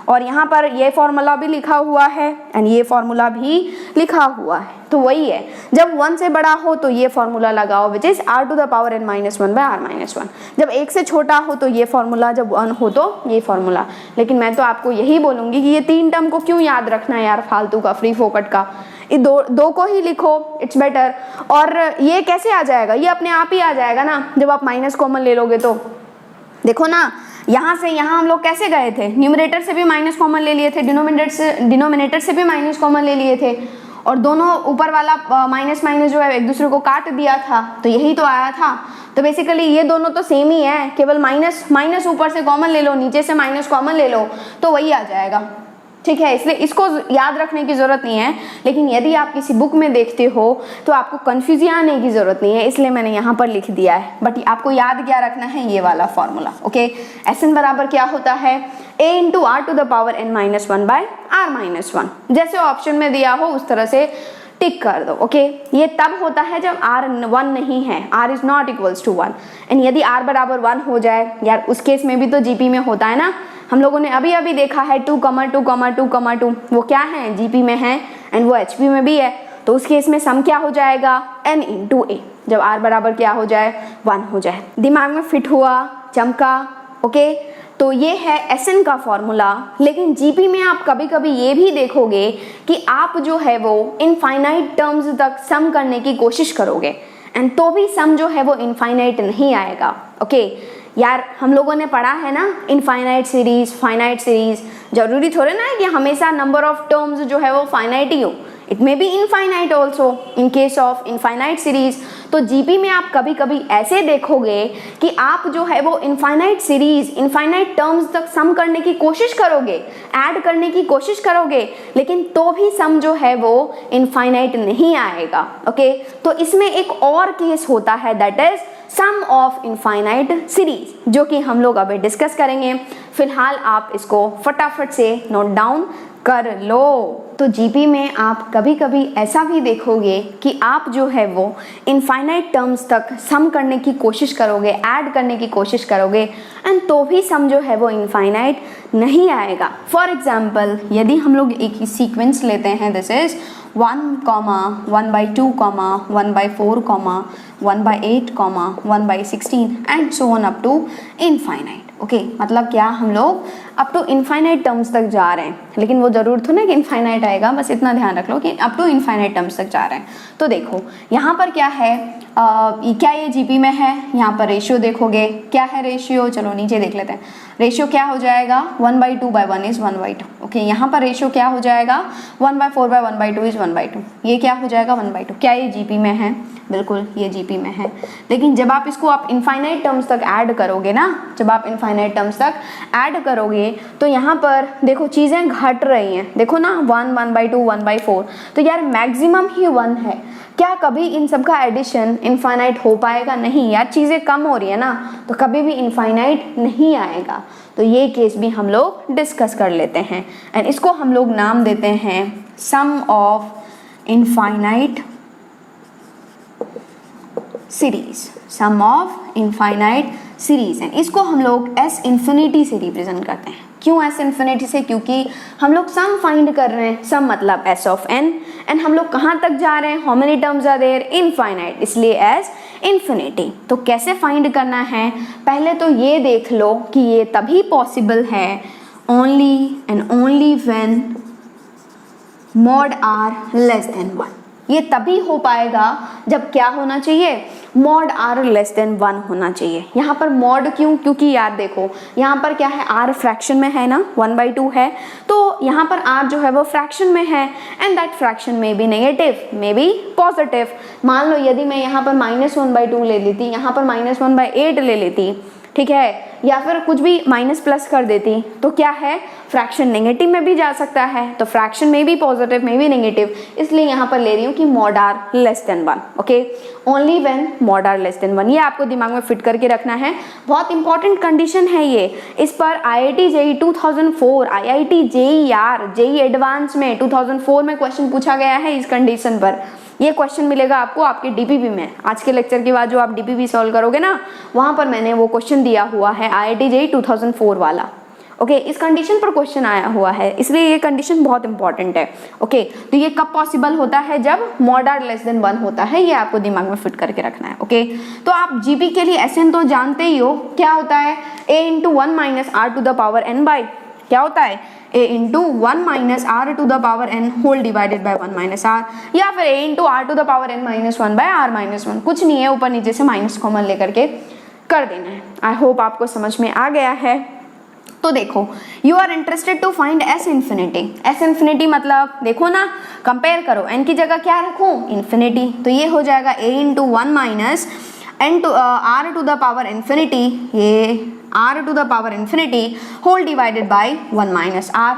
और यहाँ पर ये फॉर्मूला भी लिखा हुआ है एंड ये फॉर्मूला भी लिखा हुआ है। तो वही है, जब 1 से बड़ा हो तो ये फॉर्मूला लगाओ which is r to the power n minus one by R minus one, जब 1 से छोटा हो तो ये फॉर्मूला, जब 1 हो तो ये फॉर्मूला। लेकिन मैं तो आपको यही बोलूँगी कि ये 3 टर्म को क्यों याद रखना है यार, फालतू का, फ्री फोकट का, ये दो को ही लिखो, इट्स बेटर। और ये कैसे आ जाएगा, ये अपने आप ही आ जाएगा ना, जब आप माइनस कॉमन ले लोगे तो। देखो ना, यहाँ से यहाँ हम लोग कैसे गए थे, न्यूमरेटर से भी माइनस कॉमन ले लिए थे, डिनोमिनेटर से भी माइनस कॉमन ले लिए थे, और दोनों ऊपर वाला माइनस माइनस जो है एक दूसरे को काट दिया था, तो यही तो आया था। तो बेसिकली ये दोनों तो सेम ही है, केवल माइनस माइनस ऊपर से कॉमन ले लो, नीचे से माइनस कॉमन ले लो, तो वही आ जाएगा। ठीक है, इसलिए इसको याद रखने की ज़रूरत नहीं है। लेकिन यदि आप किसी बुक में देखते हो तो आपको कन्फ्यूजन आने की ज़रूरत नहीं है, इसलिए मैंने यहाँ पर लिख दिया है। बट आपको याद क्या रखना है, ये वाला फॉर्मूला। ओके, Sn बराबर क्या होता है, a into R to the power n minus one by R minus one, जैसे ऑप्शन में दिया हो उस तरह से टिक कर दो। ओके, ये तब होता है जब r 1 नहीं है, r is not equals to 1, and यदि r बराबर 1 हो जाए, यार उस केस में भी तो जीपी में होता है ना, हम लोगों ने अभी अभी देखा है 2,2,2,2, वो क्या है, जीपी में है एंड वो एचपी में भी है। तो उस केस में सम क्या हो जाएगा, n इंटू a, जब r बराबर क्या हो जाए 1 हो जाए। दिमाग में फिट हुआ, चमका। ओके, तो ये है Sn का फॉर्मूला। लेकिन जीपी में आप कभी कभी ये भी देखोगे कि आप जो है वो इनफाइनाइट टर्म्स तक सम करने की कोशिश करोगे, एंड तो भी सम जो है वो इनफाइनाइट नहीं आएगा। ओके यार, हम लोगों ने पढ़ा है ना इनफाइनाइट सीरीज, फाइनाइट सीरीज, जरूरी थोड़े ना है कि हमेशा नंबर ऑफ टर्म्स जो है वो फाइनाइट ही हो, it may be infinite also in case of infinite series. तो जीपी में आप कभी कभी ऐसे देखोगे कि आप जो है वो इनफाइनाइट सीरीज, इनफाइनाइट टर्म्स तक सम करने की कोशिश करोगे, ऐड करने की कोशिश करोगे, लेकिन तो भी सम जो है वो इनफाइनाइट नहीं आएगा। ओके, तो इसमें एक और केस होता है, that is sum of infinite series, जो कि हम लोग अभी डिस्कस करेंगे। फिलहाल आप इसको फटाफट से नोट डाउन कर लो। तो जीपी में आप कभी कभी ऐसा भी देखोगे कि आप जो है वो इनफाइनाइट टर्म्स तक सम करने की कोशिश करोगे, ऐड करने की कोशिश करोगे, एंड तो भी सम जो है वो इनफाइनाइट नहीं आएगा। फॉर एग्जाम्पल, यदि हम लोग एक सीक्वेंस लेते हैं, this is 1, 1/2, 1/4, 1/8, 1/16 and so on up to infinite. Okay, मतलब क्या, हम लोग अप टू इनफाइनाइट टर्म्स तक जा रहे हैं, लेकिन वो जरूर तो नहीं कि इनफाइनाइट आएगा, बस इतना ध्यान रख लो कि अप टू इनफाइनाइट टर्म्स तक जा रहे हैं। तो देखो यहाँ पर क्या है, क्या ये जीपी में है, यहाँ पर रेशियो देखोगे, क्या है रेशियो, चलो नीचे देख लेते हैं। रेशियो क्या हो जाएगा, 1/2/1 इज 1/2। ओके, यहाँ पर रेशियो क्या हो जाएगा, 1/4/1/2 इज 1/2। ये क्या हो जाएगा 1/2। क्या ये जीपी में है, बिल्कुल ये जीपी में है। लेकिन जब आप इसको आप इनफाइनाइट टर्म्स तक ऐड करोगे ना, जब आप इनफाइनाइट टर्म्स तक ऐड करोगे तो यहाँ पर देखो चीज़ें घट रही हैं। देखो ना 1, 1/2, 1/4, तो यार मैक्सिमम ही 1 है। क्या कभी इन सब का एडिशन इनफाइनाइट हो पाएगा? नहीं यार, चीज़ें कम हो रही है ना, तो कभी भी इनफाइनाइट नहीं आएगा। तो ये केस भी हम लोग डिस्कस कर लेते हैं, एंड इसको हम लोग नाम देते हैं sum of infinite series, sum of infinite series है। इसको हम लोग S इन्फिनिटी से रिप्रेजेंट करते हैं। क्यों S इन्फिनिटी से? क्योंकि हम लोग सम फाइंड कर रहे हैं, सम मतलब S ऑफ n, एंड हम लोग कहाँ तक जा रहे हैं, how many terms are there, infinite, इसलिए S इन्फिनिटी। तो कैसे फाइंड करना है, पहले तो ये देख लो कि ये तभी पॉसिबल है only and only when mod r less than 1। ये तभी हो पाएगा जब क्या होना चाहिए, मॉड आर लेस देन 1 होना चाहिए। यहाँ पर मॉड क्यों, क्योंकि यार देखो यहाँ पर क्या है, आर फ्रैक्शन में है ना, 1/2 है, तो यहाँ पर आर जो है वो फ्रैक्शन में है एंड दैट फ्रैक्शन में be negative may be positive. मान लो यदि मैं यहाँ पर -1/2 ले लेती, यहाँ पर -1/8 ले लेती, ठीक है, या फिर कुछ भी माइनस प्लस कर देती, तो क्या है, फ्रैक्शन नेगेटिव में भी जा सकता है, तो फ्रैक्शन में भी पॉजिटिव में भी नेगेटिव, इसलिए यहाँ पर ले रही हूँ कि mod R less than 1। Okay, only when mod R less than 1, ये आपको दिमाग में फिट करके रखना है, बहुत इंपॉर्टेंट कंडीशन है ये। इस पर IIT JEE 2004, IIT JEE यार, JEE एडवांस में 2004 में क्वेश्चन पूछा गया है इस कंडीशन पर। ये क्वेश्चन मिलेगा आपको आपके DPP में। आज के लेक्चर के बाद जो आप DPP सॉल्व करोगे ना, वहां पर मैंने वो क्वेश्चन दिया हुआ है, IIT JEE 2004 वाला। ओके, इस कंडीशन पर क्वेश्चन आया हुआ है, इसलिए ये कंडीशन बहुत इंपॉर्टेंट है। ओके, तो ये कब पॉसिबल होता है, जब मॉड आर लेस देन 1 होता है, ये आपको दिमाग में फिट करके रखना है। ओके, तो आप GP के लिए SN तो जानते ही हो, क्या होता है, a × 1 - r to the power n by, क्या होता है, a × 1 - r to the power n whole divided by 1 - r, या फिर a × r to the power n - 1 by r - 1, कुछ नहीं है, ऊपर नीचे से माइनस कॉमन लेकर के कर देना है। आई होप आपको समझ में आ गया है। तो देखो, you are interested to find S infinity. S infinity मतलब देखो ना, कंपेयर करो, n की जगह क्या रखूं, इन्फिनिटी, तो ये हो जाएगा a × 1 - n to r to the power infinity, ये r to the power infinity whole divided by 1 - r।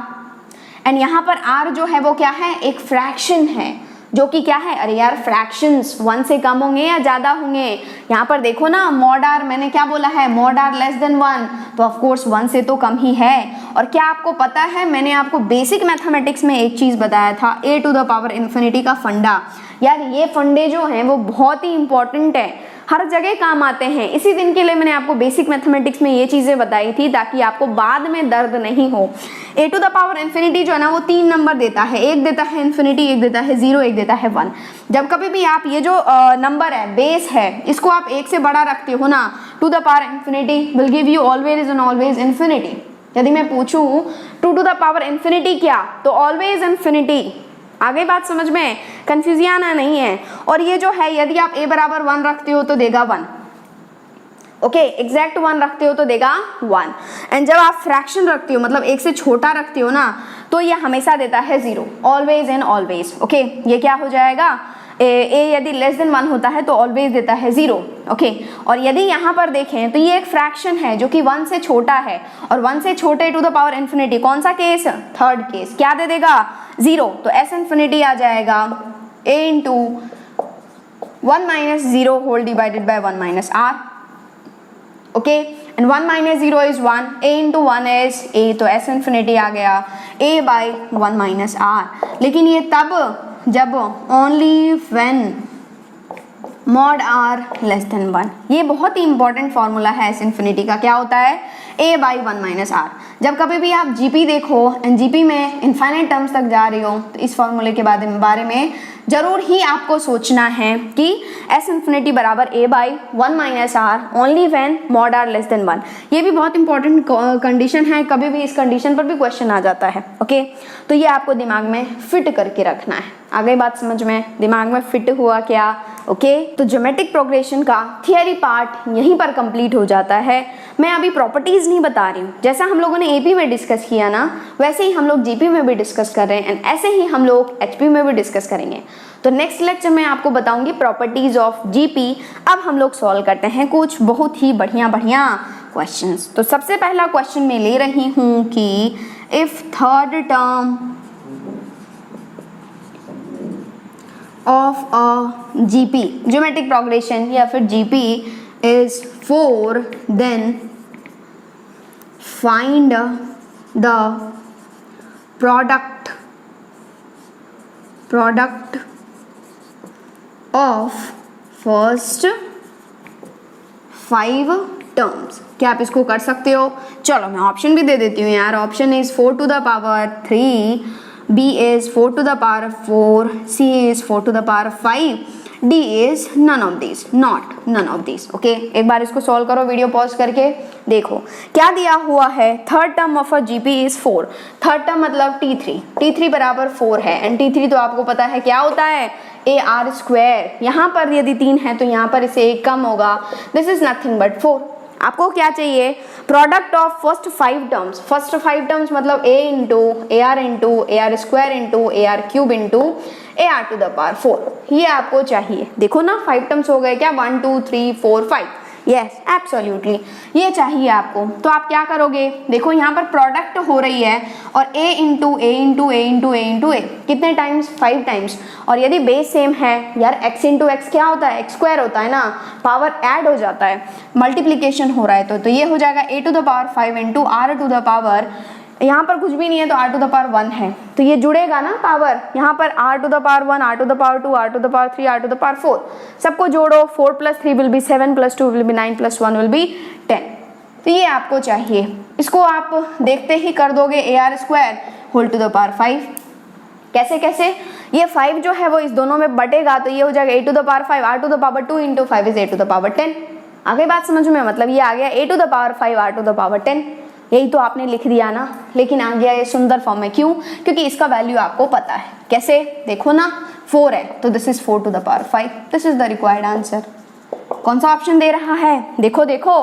And यहाँ पर r जो है वो क्या है, एक फ्रैक्शन है, जो कि क्या है, अरे यार फ्रैक्शंस 1 से कम होंगे या ज्यादा होंगे, यहाँ पर देखो ना, मॉड आर मैंने क्या बोला है, मॉड आर लेस देन 1, तो ऑफ कोर्स 1 से तो कम ही है। और क्या आपको पता है, मैंने आपको बेसिक मैथमेटिक्स में एक चीज बताया था, a to the power infinity का फंडा। यार ये फंडे जो हैं वो बहुत ही इंपॉर्टेंट है, हर जगह काम आते हैं। इसी दिन के लिए मैंने आपको बेसिक मैथमेटिक्स में ये चीजें बताई थी, ताकि आपको बाद में दर्द नहीं हो। a to the power infinity जो है ना, वो 3 नंबर देता है, एक देता है इन्फिनिटी, एक देता है 0, एक देता है 1। जब कभी भी आप ये जो नंबर है, बेस है, इसको आप 1 से बड़ा रखते हो ना, to the power infinity will give you always and always infinity. यदि मैं पूछूं 2 टू द पावर इन्फिनिटी क्या, तो ऑलवेज इन्फिनिटी। आगे बात समझ में, कंफ्यूजन आना नहीं है। और ये जो है, यदि आप a बराबर 1 रखते हो तो देगा 1, ओके, एग्जैक्ट 1 रखते हो तो देगा 1। एंड जब आप फ्रैक्शन रखते हो, मतलब 1 से छोटा रखते हो ना, तो ये हमेशा देता है 0, ऑलवेज एंड ऑलवेज। ओके, ये क्या हो जाएगा, a यदि लेस देन 1 होता है तो ऑलवेज देता है 0। ओके, और यदि यहाँ पर देखें तो ये एक फ्रैक्शन है जो कि 1 से छोटा है, और 1 से छोटे टू द पावर इन्फिनिटी, कौन सा केस, थर्ड केस, क्या दे देगा, 0। तो S इन्फिनिटी आ जाएगा a × 1 - 0 whole divided by 1 - r। Okay, and 1 - 0 is 1, a × 1 is a, तो S इन्फिनिटी आ गया a बाई 1 - r। लेकिन ये तब जब only when mod R less than 1, ये बहुत ही इंपॉर्टेंट फॉर्मूला है S इन्फिनिटी का। क्या होता है, a बाई 1 - r। जब कभी भी आप GP देखो, एंड GP में इनफाइनाइट टर्म्स तक जा रही हो, तो इस फॉर्मूले के बारे में जरूर ही आपको सोचना है कि S इन्फिनिटी बराबर a by 1 - r only when mod R less than 1। ये भी बहुत इंपॉर्टेंट कंडीशन है, कभी भी इस कंडीशन पर भी क्वेश्चन आ जाता है। ओके, तो ये आपको दिमाग में फिट करके रखना है। आगे बात समझ में, दिमाग में फिट हुआ क्या। ओके, तो ज्योमेट्रिक प्रोग्रेशन का थियरी पार्ट यहीं पर कंप्लीट हो जाता है। मैं अभी प्रॉपर्टीज नहीं बता रही हूँ, जैसा हम लोगों ने AP में डिस्कस किया ना, वैसे ही हम लोग GP में भी डिस्कस कर रहे हैं, एंड ऐसे ही हम लोग HP में भी डिस्कस करेंगे। तो नेक्स्ट लेक्चर में आपको बताऊंगी प्रॉपर्टीज ऑफ GP। अब हम लोग सॉल्व करते हैं कुछ बहुत ही बढ़िया क्वेश्चंस। तो सबसे पहला क्वेश्चन मैं ले रही हूँ कि if third term of a GP, geometric progression या फिर GP is 4, then find the product of first 5 terms. क्या आप इसको कर सकते हो? चलो मैं ऑप्शन भी दे देती हूँ यार। Option is 4 to the power 3, B is 4 to the power 4, C is 4 to the power 5 D is none of these, not none of these. Okay, एक बार इसको सॉल्व करो वीडियो पॉज करके। देखो क्या दिया हुआ है, third term of a GP is 4। Third term मतलब T3 बराबर 4 है, एंड T3 तो आपको पता है क्या होता है, AR स्क्वायर। यहाँ पर यदि 3 है तो यहाँ पर इसे 1 कम होगा, दिस इज नथिंग बट 4। आपको क्या चाहिए, product of first 5 terms. First 5 terms मतलब A into AR square into AR cube into AR to the power 4, ये आपको चाहिए। देखो ना 5 टर्म्स हो गए क्या, 1 2 3 4 5, यस एब्सोल्युटली ये चाहिए आपको। तो आप क्या करोगे, देखो यहाँ पर प्रोडक्ट हो रही है और A into A into A into A into A कितने टाइम्स, 5 टाइम्स। और यदि बेस सेम है यार, x इंटू एक्स क्या होता है, x स्क्वायर होता है ना, पावर ऐड हो जाता है, मल्टीप्लीकेशन हो रहा है तो ये हो जाएगा A to the power 5 into R to the power, यहाँ पर कुछ भी नहीं है तो R टू द पावर 1 है तो ये जुड़ेगा ना पावर, यहाँ पर R to the power 1, R to the power 2, R to the power 3, R to the power 4, सबको जोड़ो, 4 + 3 will be 7 + 2 will be 9 + 1 will be 10। तो ये आपको चाहिए, इसको आप देखते ही कर दोगे AR square whole to the power 5। कैसे कैसे, ये 5 जो है वो इस दोनों में बटेगा तो ये हो जाएगा A to the power 5, R to the power 2 into 5 is A to the power 10। आगे बात समझ में, मतलब ये आ गया A to the power 5, R to the power 10। यही तो आपने लिख दिया ना, लेकिन आ गया ये सुंदर फॉर्म में, क्यों, क्योंकि इसका वैल्यू आपको पता है। कैसे, देखो ना 4 है तो this is 4 to the power 5, this is the required answer. कौन सा ऑप्शन दे रहा है, देखो देखो,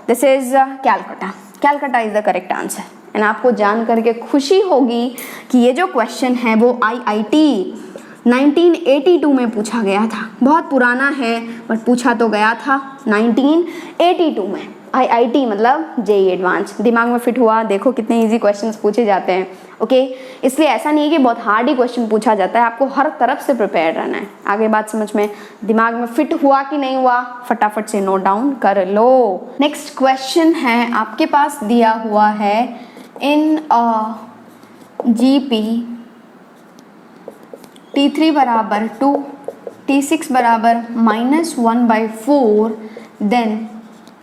this is Calcutta is the correct answer. And आपको जान करके खुशी होगी कि ये जो क्वेश्चन है वो IIT 1982 में पूछा गया था। बहुत पुराना है बट पूछा तो गया था 1982 में। IIT मतलब JEE एडवांस, दिमाग में फिट हुआ। देखो कितने इजी क्वेश्चंस पूछे जाते हैं। ओके, इसलिए ऐसा नहीं है कि बहुत हार्ड ही क्वेश्चन पूछा जाता है, आपको हर तरफ से प्रिपेयर रहना है। आगे बात समझ में, दिमाग में फिट हुआ कि नहीं हुआ, फटाफट से नोट डाउन कर लो। नेक्स्ट क्वेश्चन है आपके पास दिया हुआ है, इन GP T3 बराबर 2, T6 बराबर -1/4, then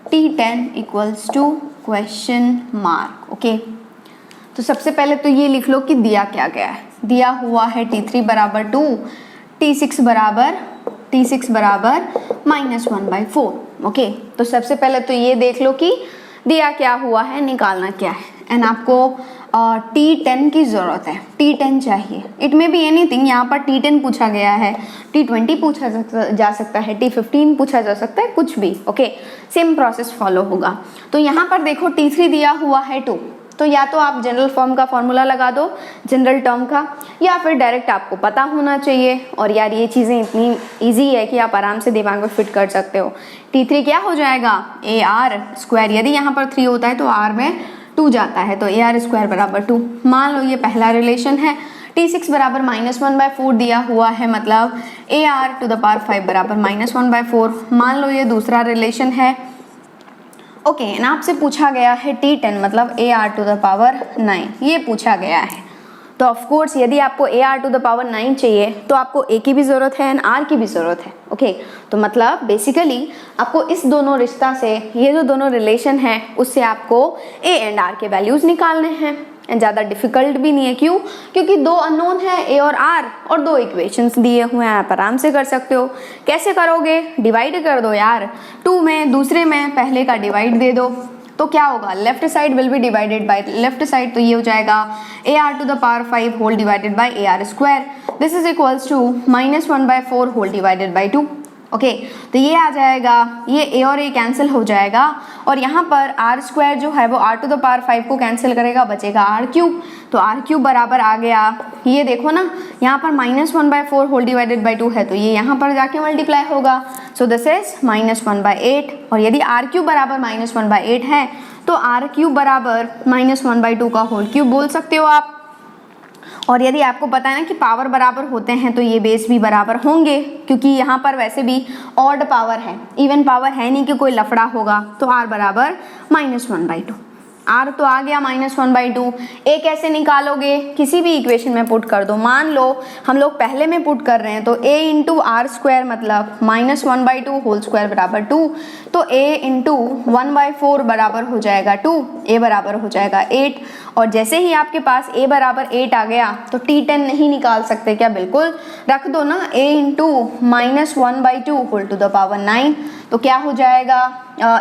T10 equals to question mark. Okay, तो सबसे पहले तो ये लिख लो कि दिया क्या गया है। दिया हुआ है T3 बराबर 2, T6 बराबर -1/4। ओके, तो सबसे पहले तो ये देख लो कि दिया क्या हुआ है, निकालना क्या है। एंड आपको T10 की ज़रूरत है, T10 चाहिए। इट में बी एनीथिंग, यहाँ पर T10 पूछा गया है, T20 पूछा जा सकता है, T15 पूछा जा सकता है, कुछ भी। ओके, सेम प्रोसेस फॉलो होगा। तो यहाँ पर देखो T3 दिया हुआ है 2, तो या तो आप जनरल फॉर्म का फॉर्मूला लगा दो, जनरल टर्म का, या फिर डायरेक्ट आपको पता होना चाहिए। और यार ये चीज़ें इतनी ईजी है कि आप आराम से दिमाग में फिट कर सकते हो। T3 क्या हो जाएगा, AR स्क्वायर, यदि यहाँ पर 3 होता है तो R में 2 जाता है तो AR स्क्वायर बराबर 2। मान लो ये पहला रिलेशन है। T6 बराबर -1/4 दिया हुआ है, मतलब AR टू द पावर 5 बराबर -1/4। मान लो ये दूसरा रिलेशन है। ओके, ना आपसे पूछा गया है T10 मतलब AR टू द पावर 9, ये पूछा गया है। तो ऑफ कोर्स यदि आपको AR टू द पावर 9 चाहिए तो आपको A की भी ज़रूरत है एंड R की भी ज़रूरत है। ओके, तो मतलब बेसिकली आपको इस दोनों रिश्ता से, ये जो दोनों रिलेशन है उससे आपको A एंड R के वैल्यूज़ निकालने हैं। एंड ज़्यादा डिफिकल्ट भी नहीं है, क्यों, क्योंकि 2 अननोन है A और R और 2 इक्वेशंस दिए हुए हैं, आप आराम से कर सकते हो। कैसे करोगे, डिवाइड कर दो यार, 2 में दूसरे में पहले का डिवाइड दे दो तो क्या होगा, left side will be divided by left side, तो ये हो जाएगा AR to the power 5 whole divided by AR square, this is equals to -1/4 whole divided by 2। Okay, तो ये आ जाएगा, ये A और A कैंसिल हो जाएगा और यहाँ पर R स्क्वायर जो है वो R टू द पावर 5 को कैंसिल करेगा, बचेगा R क्यूब। तो R क्यूब बराबर आ गया, ये देखो ना यहाँ पर -1/4 होल डिवाइडेड बाय 2 है तो ये यहाँ पर जाके मल्टीप्लाई होगा, सो दिस इज -1/8। और यदि R क्यूब बराबर -1/8 है तो R क्यूब बराबर -1/2 का होल क्यूब बोल सकते हो आप। और यदि आपको पता है ना कि पावर बराबर होते हैं तो ये बेस भी बराबर होंगे, क्योंकि यहाँ पर वैसे भी ऑड पावर है, इवन पावर है नहीं कि कोई लफड़ा होगा। तो R बराबर -1/2, R तो आ गया -1/2। A कैसे निकालोगे, किसी भी इक्वेशन में पुट कर दो। मान लो हम लोग पहले में पुट कर रहे हैं तो A इंटू R स्क्वायर मतलब -1/2 होल स्क्वायर बराबर 2, तो A इंटू 1/4 बराबर हो जाएगा 2, A बराबर हो जाएगा 8 और जैसे ही आपके पास a बराबर 8 आ गया तो t10 नहीं निकाल सकते क्या? बिल्कुल रख दो ना, a into -1/2 whole to the power 9। तो क्या हो जाएगा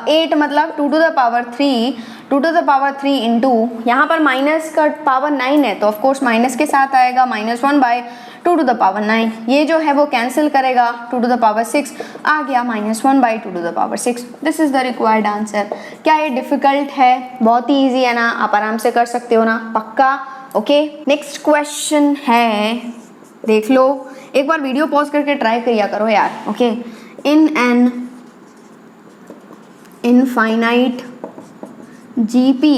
8 मतलब 2 to the power 3, 2 to the power 3 into यहाँ पर माइनस का पावर 9 है तो ऑफकोर्स माइनस के साथ आएगा -1/2 टू द पावर 9। ये जो है वो कैंसिल करेगा, 2 टू द पावर 6 आ गया -1/2 to the power 6। This is the required answer. क्या ये डिफिकल्ट है? बहुत ही ईजी है ना, आप आराम से कर सकते हो ना, पक्का? ओके, नेक्स्ट क्वेश्चन है, देख लो, एक बार वीडियो पॉज करके ट्राई करिया करो यार। Okay, in an infinite GP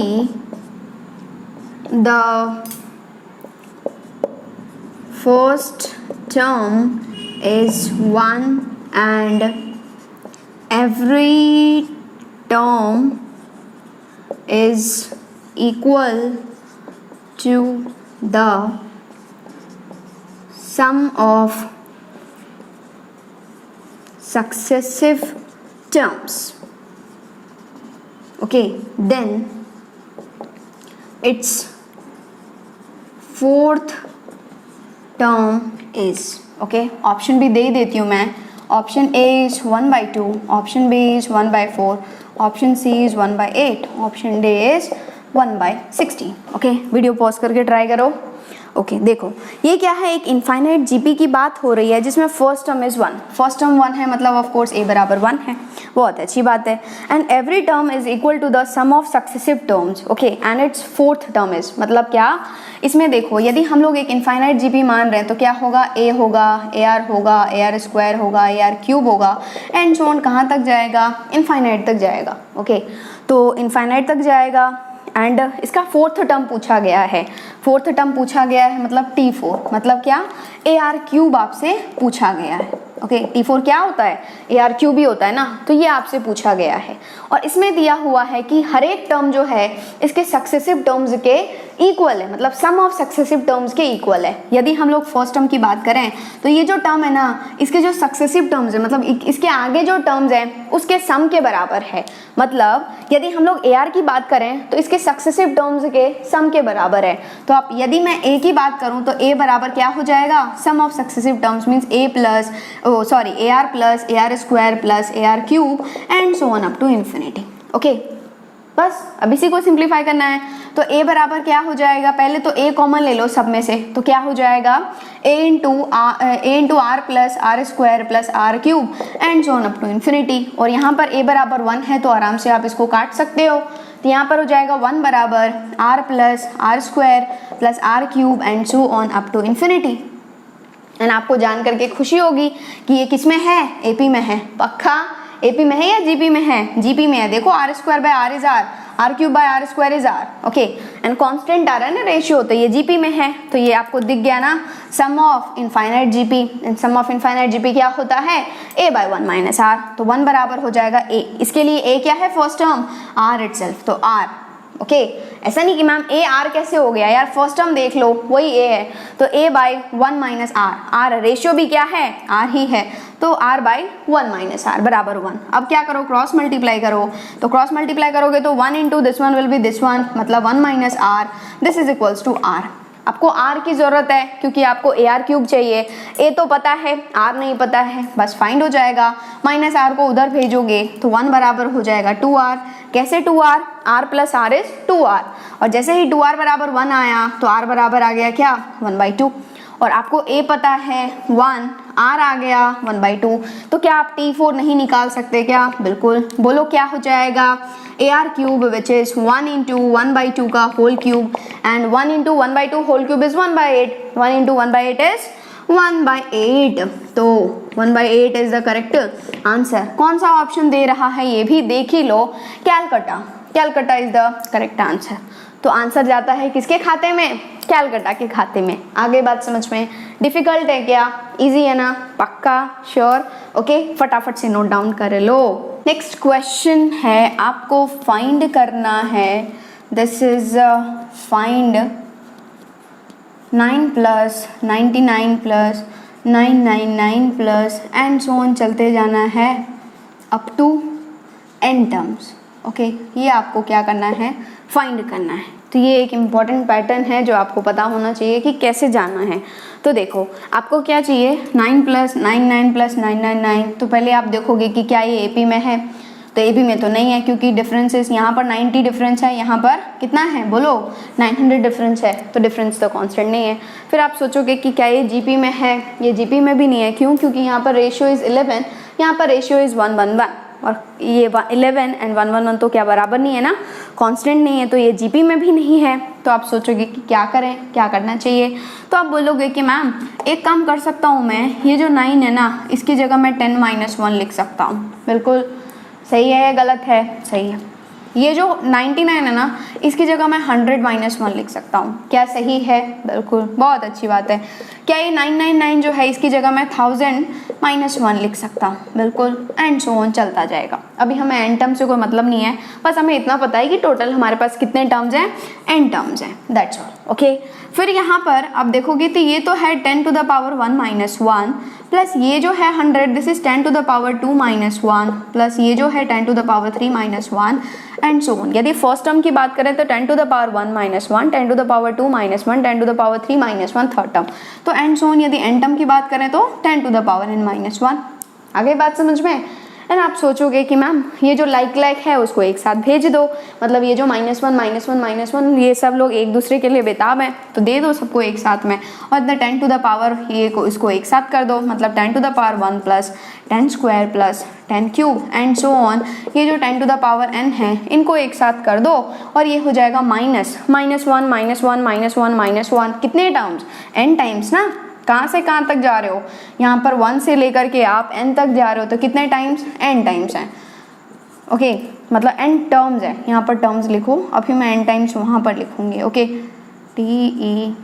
the first term is 1 and every term is equal to the sum of successive terms. Okay, then its fourth term is, okay, option भी दे देती हूँ मैं। Option A is 1/2, option B is 1/4, option C is 1/8, option D is 1/60। Okay, video pause करके try करो। Okay, देखो ये क्या है, एक इनफाइनाइट GP की बात हो रही है जिसमें first term is 1, first term 1 है मतलब ऑफ कोर्स A बराबर 1 है, बहुत अच्छी बात है। And every term is equal to the sum of successive terms. Okay, and its fourth term is, मतलब क्या, इसमें देखो यदि हम लोग एक इनफाइनाइट GP मान रहे हैं तो क्या होगा, A होगा, AR होगा, AR स्क्वायर होगा, AR क्यूब होगा, एंड सो ऑन कहाँ तक जाएगा, इनफाइनाइट तक जाएगा। ओके, तो इनफाइनाइट तक जाएगा एंड इसका फोर्थ टर्म पूछा गया है, फोर्थ टर्म पूछा गया है मतलब T4, मतलब क्या, AR क्यूब आपसे पूछा गया है। ओके, T4 क्या होता है, AR क्यूब ही होता है ना, तो ये आपसे पूछा गया है। और इसमें दिया हुआ है कि हर एक टर्म जो है इसके सक्सेसिव टर्म्स के इक्वल है, मतलब सम ऑफ सक्सेसिव टर्म्स के इक्वल है। यदि हम लोग फर्स्ट टर्म की बात करें तो ये जो टर्म है ना, इसके जो सक्सेसिव टर्म्स है, मतलब इसके आगे जो टर्म्स हैं उसके सम के बराबर है। मतलब यदि हम लोग AR की बात करें तो इसके सक्सेसिव टर्म्स के सम के बराबर है। तो आप, यदि मैं A की बात करूं तो A बराबर क्या हो जाएगा, sum of successive terms means AR plus AR square plus AR cube and so on up to infinity. Okay, बस अब इसी को सिंप्लीफाई करना है। तो A बराबर क्या हो जाएगा, पहले तो A कॉमन ले लो सब में से, तो क्या हो जाएगा A into R plus R square plus R cube and so on up to infinity. और यहाँ पर A बराबर 1 है तो आराम से आप इसको काट सकते हो, तो यहाँ पर हो जाएगा 1 बराबर R plus R square plus R cube and so on up to infinity. And आपको जान करके खुशी होगी कि ये किस में है, AP में है, पक्का AP में है या GP में है, GP में है। देखो R square by R is R cube by R square is R. Okay, and constant आ रहा है ना रेशियो, तो ये GP में है, तो ये आपको दिख गया ना, sum of infinite GP, and sum of infinite GP क्या होता है, A बाय 1 माइनस R, तो 1 बराबर हो जाएगा A। इसके लिए A क्या है फर्स्ट टर्म, R इटसेल्फ, तो R। ओके, ऐसा नहीं कि मैम AR कैसे हो गया यार, फर्स्ट टर्म देख लो वही A है, तो A by 1 minus R ratio भी क्या है, R ही है, तो R बाई 1 माइनस R बराबर 1। अब क्या करो, क्रॉस मल्टीप्लाई करो, तो क्रॉस मल्टीप्लाई करोगे तो 1 into this one will be this one, मतलब 1 minus R, this is equals to R। आपको R की जरूरत है क्योंकि आपको AR क्यूब चाहिए, A तो पता है, R नहीं पता है, बस फाइंड हो जाएगा, माइनस R को उधर भेजोगे तो 1 बराबर हो जाएगा 2R। कैसे 2R, R plus R is 2R, और जैसे ही 2R बराबर 1 आया तो R बराबर आ गया क्या, 1/2। और आपको A पता है 1, R आ गया 1/2, तो क्या आप T4 नहीं निकाल सकते क्या, बिल्कुल। बोलो क्या हो जाएगा, AR cube which is 1 into 1/2 का whole cube, and 1 into 1/2 whole cube is 1/8, 1 into 1/8 is 1/8, तो 1/8 इज द करेक्ट आंसर। कौन सा ऑप्शन दे रहा है ये भी देख ही लो, Calcutta is the correct answer. तो आंसर जाता है किसके खाते में, कैलकटा के खाते में। आगे बात समझ में, डिफिकल्ट है क्या, इजी है ना, पक्का, श्योर। ओके, फटाफट से नोट डाउन कर लो। नेक्स्ट क्वेश्चन है, आपको फाइंड करना है, this is find 9 plus 99 plus 999 plus and so on चलते जाना है up to n terms. Okay, ये आपको क्या करना है, फाइंड करना है। तो ये एक इम्पॉर्टेंट पैटर्न है जो आपको पता होना चाहिए कि कैसे जाना है। तो देखो आपको क्या चाहिए, 9 + 9 9 + 9 9 9। तो पहले आप देखोगे कि क्या ये AP में है, तो AP में तो नहीं है क्योंकि डिफरेंसेस यहाँ पर 90 डिफरेंस है, यहाँ पर कितना है बोलो 900 डिफरेंस है, तो डिफरेंस तो कांस्टेंट नहीं है। फिर आप सोचोगे कि क्या ये GP में है, ये GP में भी नहीं है। क्यों? क्योंकि यहाँ पर रेशियो इज़ 11, यहाँ पर रेशियो इज़ 1 1 1 और ये 11 एंड 1 1 1 तो क्या बराबर नहीं है ना, कांस्टेंट नहीं है, तो ये GP में भी नहीं है। तो आप सोचोगे कि क्या करें, क्या करना चाहिए। तो आप बोलोगे कि मैम एक काम कर सकता हूँ मैं, ये जो 9 है ना इसकी जगह मैं 10 - 1 लिख सकता हूँ। बिल्कुल सही है या गलत है? सही है। ये जो 99 है ना इसकी जगह मैं 100 - 1 लिख सकता हूँ। क्या सही है? बिल्कुल, बहुत अच्छी बात है। क्या ये 999 जो है इसकी जगह मैं 1000 - 1 लिख सकता हूँ? बिल्कुल, एंड सो ऑन चलता जाएगा। अभी हमें एन टर्म से कोई मतलब नहीं है, बस हमें इतना पता है कि टोटल हमारे पास कितने टर्म्स हैं, एन टर्म्स हैं, दैट्स ऑल। ओके, फिर यहाँ पर आप देखोगे तो ये तो है 10 to the power 1 - 1 प्लस ये जो है 100, this is 10 to the power 2 - 1 plus ये जो है 10 to the power 3 - 1 and so on. यदि फर्स्ट टर्म की बात करें तो 10 to the power 1 - 1, 10 to the power 2 - 1, 10 to the power 3 - 1 third term, तो एंड सो ऑन। यदि एन टर्म की बात करें तो 10 to the power n - 1। आ गई बात समझ में? एंड आप सोचोगे कि मैम ये जो लाइक है उसको एक साथ भेज दो, मतलब ये जो -1 - 1 ये सब लोग एक दूसरे के लिए बेताब हैं, तो दे दो सबको एक साथ में। और द 10 to the power ये को इसको एक साथ कर दो, मतलब 10 to the power 1 + 10 square plus 10 cube and so on. ये जो 10 to the power n है इनको एक साथ कर दो और ये हो जाएगा -1 कितने टर्म्स? n टाइम्स ना। कहाँ से कहाँ तक जा रहे हो? यहाँ पर 1 से लेकर के आप n तक जा रहे हो, तो कितने टाइम्स? n टाइम्स हैं। ओके, मतलब n टर्म्स है, यहाँ पर टर्म्स लिखो, अभी मैं n टाइम्स वहाँ पर लिखूंगी। Okay, TERMS,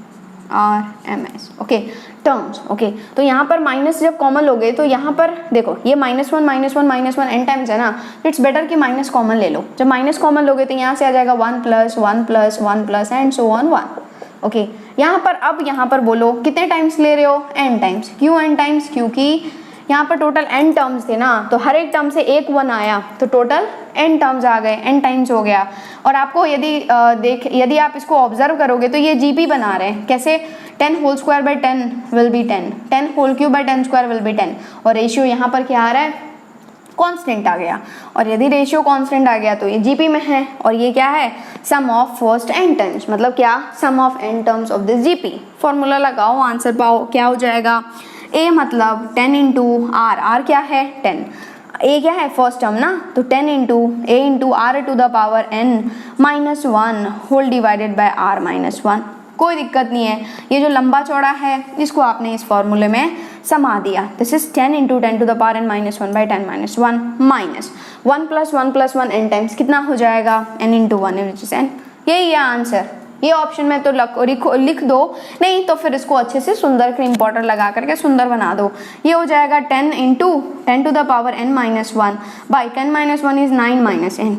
okay, terms. Okay, तो यहाँ पर माइनस जब कॉमन लोगे तो यहाँ पर देखो ये -1 - 1 n टाइम्स है ना, इट्स बेटर कि माइनस कॉमन ले लो। जब माइनस कॉमन लोगे तो यहाँ से आ जाएगा 1 + 1 + 1 + एंड सो ऑन 1। ओके, यहाँ पर अब यहाँ पर बोलो कितने टाइम्स ले रहे हो? n times. क्यों n टाइम्स? क्योंकि यहाँ पर टोटल n टर्म्स थे ना, तो हर एक टर्म से एक 1 आया तो टोटल n टर्म्स आ गए, n टाइम्स हो गया। और आपको यदि आप इसको ऑब्जर्व करोगे तो ये GP बना रहे हैं। कैसे? 10 whole square by 10 will be 10, 10 whole cube by 10 square will be 10, और रेशियो यहाँ पर क्या आ रहा है? कांस्टेंट आ गया। और यदि रेशियो कांस्टेंट आ गया तो ये GP में है, और ये क्या है? Sum of first n terms, मतलब क्या? Sum of n terms of this GP। Formula लगाओ, आंसर पाओ, क्या हो जाएगा? A मतलब 10 × R, R क्या है? 10, A क्या है? फर्स्ट टर्म ना, तो 10 × A × R to the power n - 1 whole divided by R - 1। कोई दिक्कत नहीं है, ये जो लंबा चौड़ा है इसको आपने इस फॉर्मूले में समा दिया। This is 10 × 10 to the power n - 1 by 10 - 1 minus 1 + 1 + 1 n times कितना हो जाएगा? n × 1 which is n। यही है आंसर। ये ऑप्शन में तो लिख दो, नहीं तो फिर इसको अच्छे से सुंदर क्रीम पाउडर लगा करके सुंदर बना दो। ये हो जाएगा 10 × 10 to the power n - 1 by 10 - 1 is 9 - n।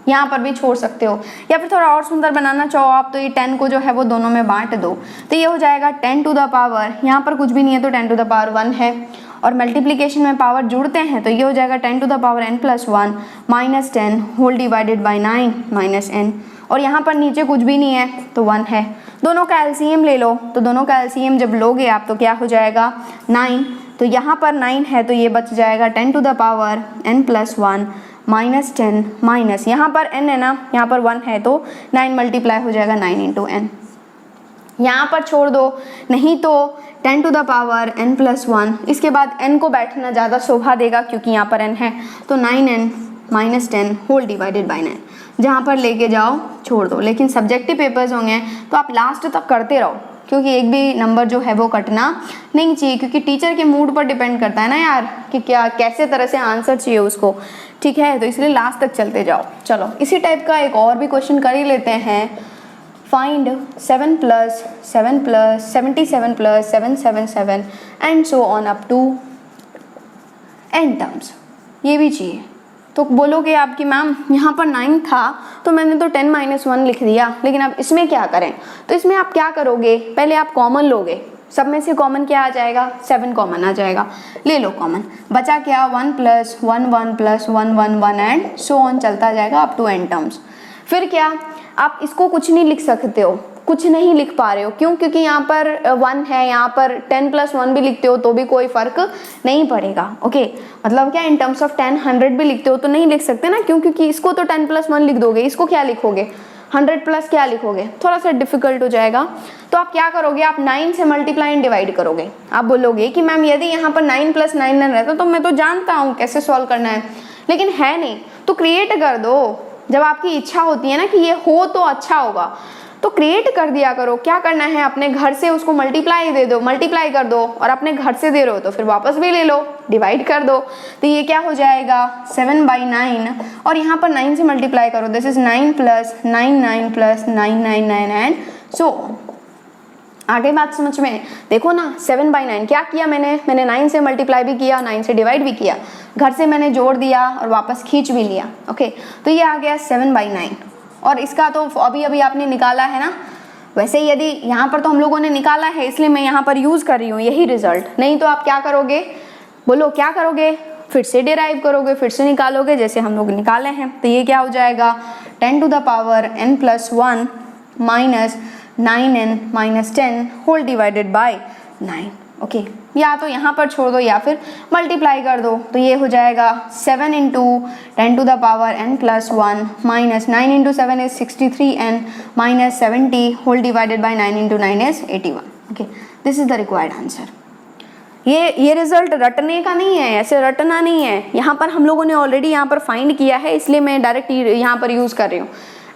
यहाँ पर भी छोड़ सकते हो, या फिर थोड़ा और सुंदर बनाना चाहो आप तो ये 10 को जो है वो दोनों में बांट दो, तो ये हो जाएगा 10 to the power, यहाँ पर कुछ भी नहीं है तो 10 to the power 1 है, और मल्टीप्लिकेशन में पावर जुड़ते हैं तो ये हो जाएगा 10 to the power n + 1 - 10 whole divided by 9 - n, और यहाँ पर नीचे कुछ भी नहीं है तो 1 है। दोनों का एलसीएम ले लो, तो दोनों का एलसीएम जब लोगे आप तो क्या हो जाएगा? 9, तो यहाँ पर 9 है तो ये बच जाएगा 10 to the power n + 1 - 10 minus यहाँ पर n है ना, यहाँ पर 1 है तो 9 मल्टीप्लाई हो जाएगा 9 × n। यहाँ पर छोड़ दो, नहीं तो 10 to the power n + 1, इसके बाद n को बैठना ज़्यादा शोभा देगा क्योंकि यहाँ पर n है, तो 9n - 10 होल डिवाइडेड बाई 9, जहाँ पर लेके जाओ छोड़ दो। लेकिन सब्जेक्टिव पेपर्स होंगे तो आप लास्ट तक करते रहो, क्योंकि एक भी नंबर जो है वो कटना नहीं चाहिए, क्योंकि टीचर के मूड पर डिपेंड करता है ना यार कि क्या कैसे तरह से आंसर चाहिए उसको, ठीक है, तो इसलिए लास्ट तक चलते जाओ। चलो इसी टाइप का एक और भी क्वेश्चन कर ही लेते हैं। Find 7 + 7 + 77 + 777 and so on up to n terms. ये भी चाहिए। तो बोलोगे आपकी मैम यहाँ पर 9 था तो मैंने तो 10 - 1 लिख दिया, लेकिन अब इसमें क्या करें? तो इसमें आप क्या करोगे? पहले आप कॉमन लोगे, सब में से कॉमन क्या आ जाएगा? 7 कॉमन आ जाएगा, ले लो कॉमन। बचा क्या? 1 + 1 1 + 1 1 1 एंड सो ऑन चलता जाएगा अप टू n टर्म्स। फिर क्या? आप इसको कुछ नहीं लिख सकते हो, कुछ नहीं लिख पा रहे हो। क्यों? क्योंकि यहाँ पर 1 है, यहाँ पर 10 + 1 भी लिखते हो तो भी कोई फर्क नहीं पड़ेगा। ओके, मतलब क्या, इन टर्म्स ऑफ 10 100 भी लिखते हो तो नहीं लिख सकते ना। क्यों? क्योंकि इसको तो 10 + 1 लिख दोगे, इसको क्या लिखोगे, 100 प्लस क्या लिखोगे, थोड़ा सा डिफिकल्ट हो जाएगा। तो आप क्या करोगे, आप 9 से मल्टीप्लाई एंड डिवाइड करोगे। आप बोलोगे कि मैम यदि यहाँ पर 9 + 9 रहता तो मैं तो जानता हूँ कैसे सॉल्व करना है, लेकिन है नहीं तो क्रिएट कर दो। जब आपकी इच्छा होती है ना कि ये हो तो अच्छा होगा, तो क्रिएट कर दिया करो। क्या करना है, अपने घर से उसको मल्टीप्लाई दे दो, मल्टीप्लाई कर दो, और अपने घर से दे रहे हो तो फिर वापस भी ले लो, डिवाइड कर दो। तो ये क्या हो जाएगा 7/9, और यहाँ पर 9 से मल्टीप्लाई करो, दिस इज 9 + 9 9 + 9 9 9 एंड सो। आगे बात समझ में देखो ना, 7/9 क्या किया मैंने 9 से मल्टीप्लाई भी किया, 9 से डिवाइड भी किया, घर से मैंने जोड़ दिया और वापस खींच भी लिया। ओके, तो ये आ गया 7/9, और इसका तो अभी अभी आपने निकाला है ना। वैसे यदि यहाँ पर तो हम लोगों ने निकाला है इसलिए मैं यहाँ पर यूज कर रही हूँ यही रिजल्ट, नहीं तो आप क्या करोगे, बोलो क्या करोगे, फिर से डिराइव करोगे, फिर से निकालोगे जैसे हम लोग निकाले हैं। तो ये क्या हो जाएगा 10⁻n + 1 - 9n - 10 whole divided by 9। Okay, या तो यहाँ पर छोड़ दो या फिर मल्टीप्लाई कर दो। तो ये हो जाएगा 7 × 10⁻n + 1 - 9 × 7 is 63n - 70 whole divided by 9 × 9 is 81। Okay, this is the required answer. ये रिजल्ट रटने का नहीं है, ऐसे रटना नहीं है। यहाँ पर हम लोगों ने ऑलरेडी यहाँ पर फाइंड किया है, इसलिए मैं डायरेक्ट यहाँ पर यूज कर रही हूँ।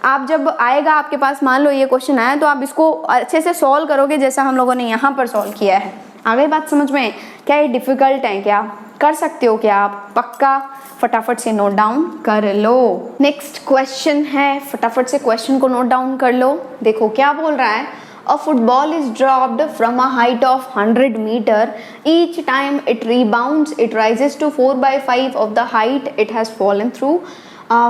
आप जब आएगा आपके पास, मान लो ये क्वेश्चन आया, तो आप इसको अच्छे से सॉल्व करोगे जैसा हम लोगों ने यहाँ पर सॉल्व किया है। आ गई बात समझ में? क्या ये डिफिकल्ट है? क्या कर सकते हो क्या आप? पक्का फटाफट से नोट डाउन कर लो। नेक्स्ट क्वेश्चन है, फटाफट से क्वेश्चन को नोट डाउन कर लो। देखो क्या बोल रहा है, A football is dropped from a height of 100 meter. Each time it rebounds, it rises to 4/5 of the height it has fallen through.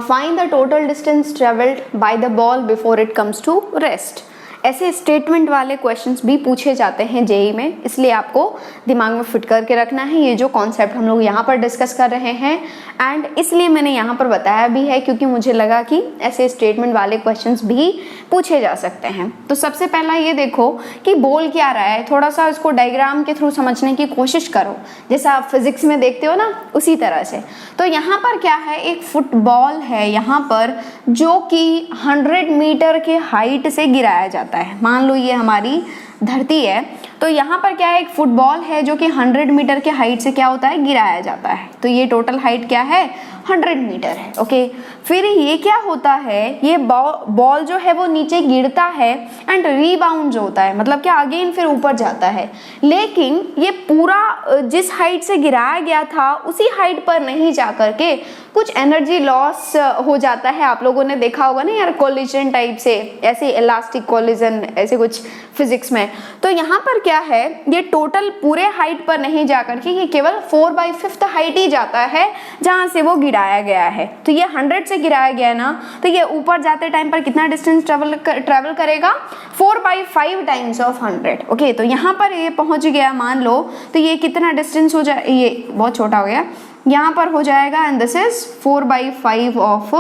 Find the total distance traveled by the ball before it comes to rest. ऐसे statement वाले questions भी पूछे जाते हैं JEE में, इसलिए आपको दिमाग में फिट करके रखना है ये जो कॉन्सेप्ट हम लोग यहाँ पर डिस्कस कर रहे हैं। एंड इसलिए मैंने यहाँ पर बताया भी है क्योंकि मुझे लगा कि ऐसे स्टेटमेंट वाले क्वेश्चंस भी पूछे जा सकते हैं। तो सबसे पहला ये देखो कि बोल क्या रहा है, थोड़ा सा इसको डायग्राम के थ्रू समझने की कोशिश करो, जैसा आप फिजिक्स में देखते हो ना उसी तरह से। तो यहाँ पर क्या है, एक फुटबॉल है यहाँ पर जो कि 100 मीटर के हाइट से गिराया जाता है। मान लो ये हमारी धरती है, तो यहाँ पर क्या है, एक फुटबॉल है जो कि 100 मीटर के हाइट से क्या होता है, गिराया जाता है। तो ये टोटल हाइट क्या है, 100 मीटर है। ओके, फिर ये क्या होता है, ये बॉल जो है वो नीचे गिरता है एंड रीबाउंड जो होता है, मतलब क्या अगेन फिर ऊपर जाता है। लेकिन ये पूरा जिस हाइट से गिराया गया था उसी हाइट पर नहीं जा करके कुछ एनर्जी लॉस हो जाता है। आप लोगों ने देखा होगा ना यार, कोलिजन टाइप से, ऐसे इलास्टिक कोलिजन, ऐसे कुछ फिजिक्स में। तो यहाँ पर क्या है, ये टोटल पूरे हाइट पर नहीं जा करके ये केवल 4/5 हाइट ही जाता है जहाँ से वो गिराया गया है। तो ये 100 से गिराया गया है ना, तो ये ऊपर जाते टाइम पर कितना डिस्टेंस ट्रेवल करेगा, 4/5 टाइम्स ऑफ 100। ओके, तो यहाँ पर ये पहुंच गया मान लो, तो ये कितना डिस्टेंस हो जाए, ये बहुत छोटा हो गया, यहाँ पर हो जाएगा एंड दिस इज 4/5 ऑफ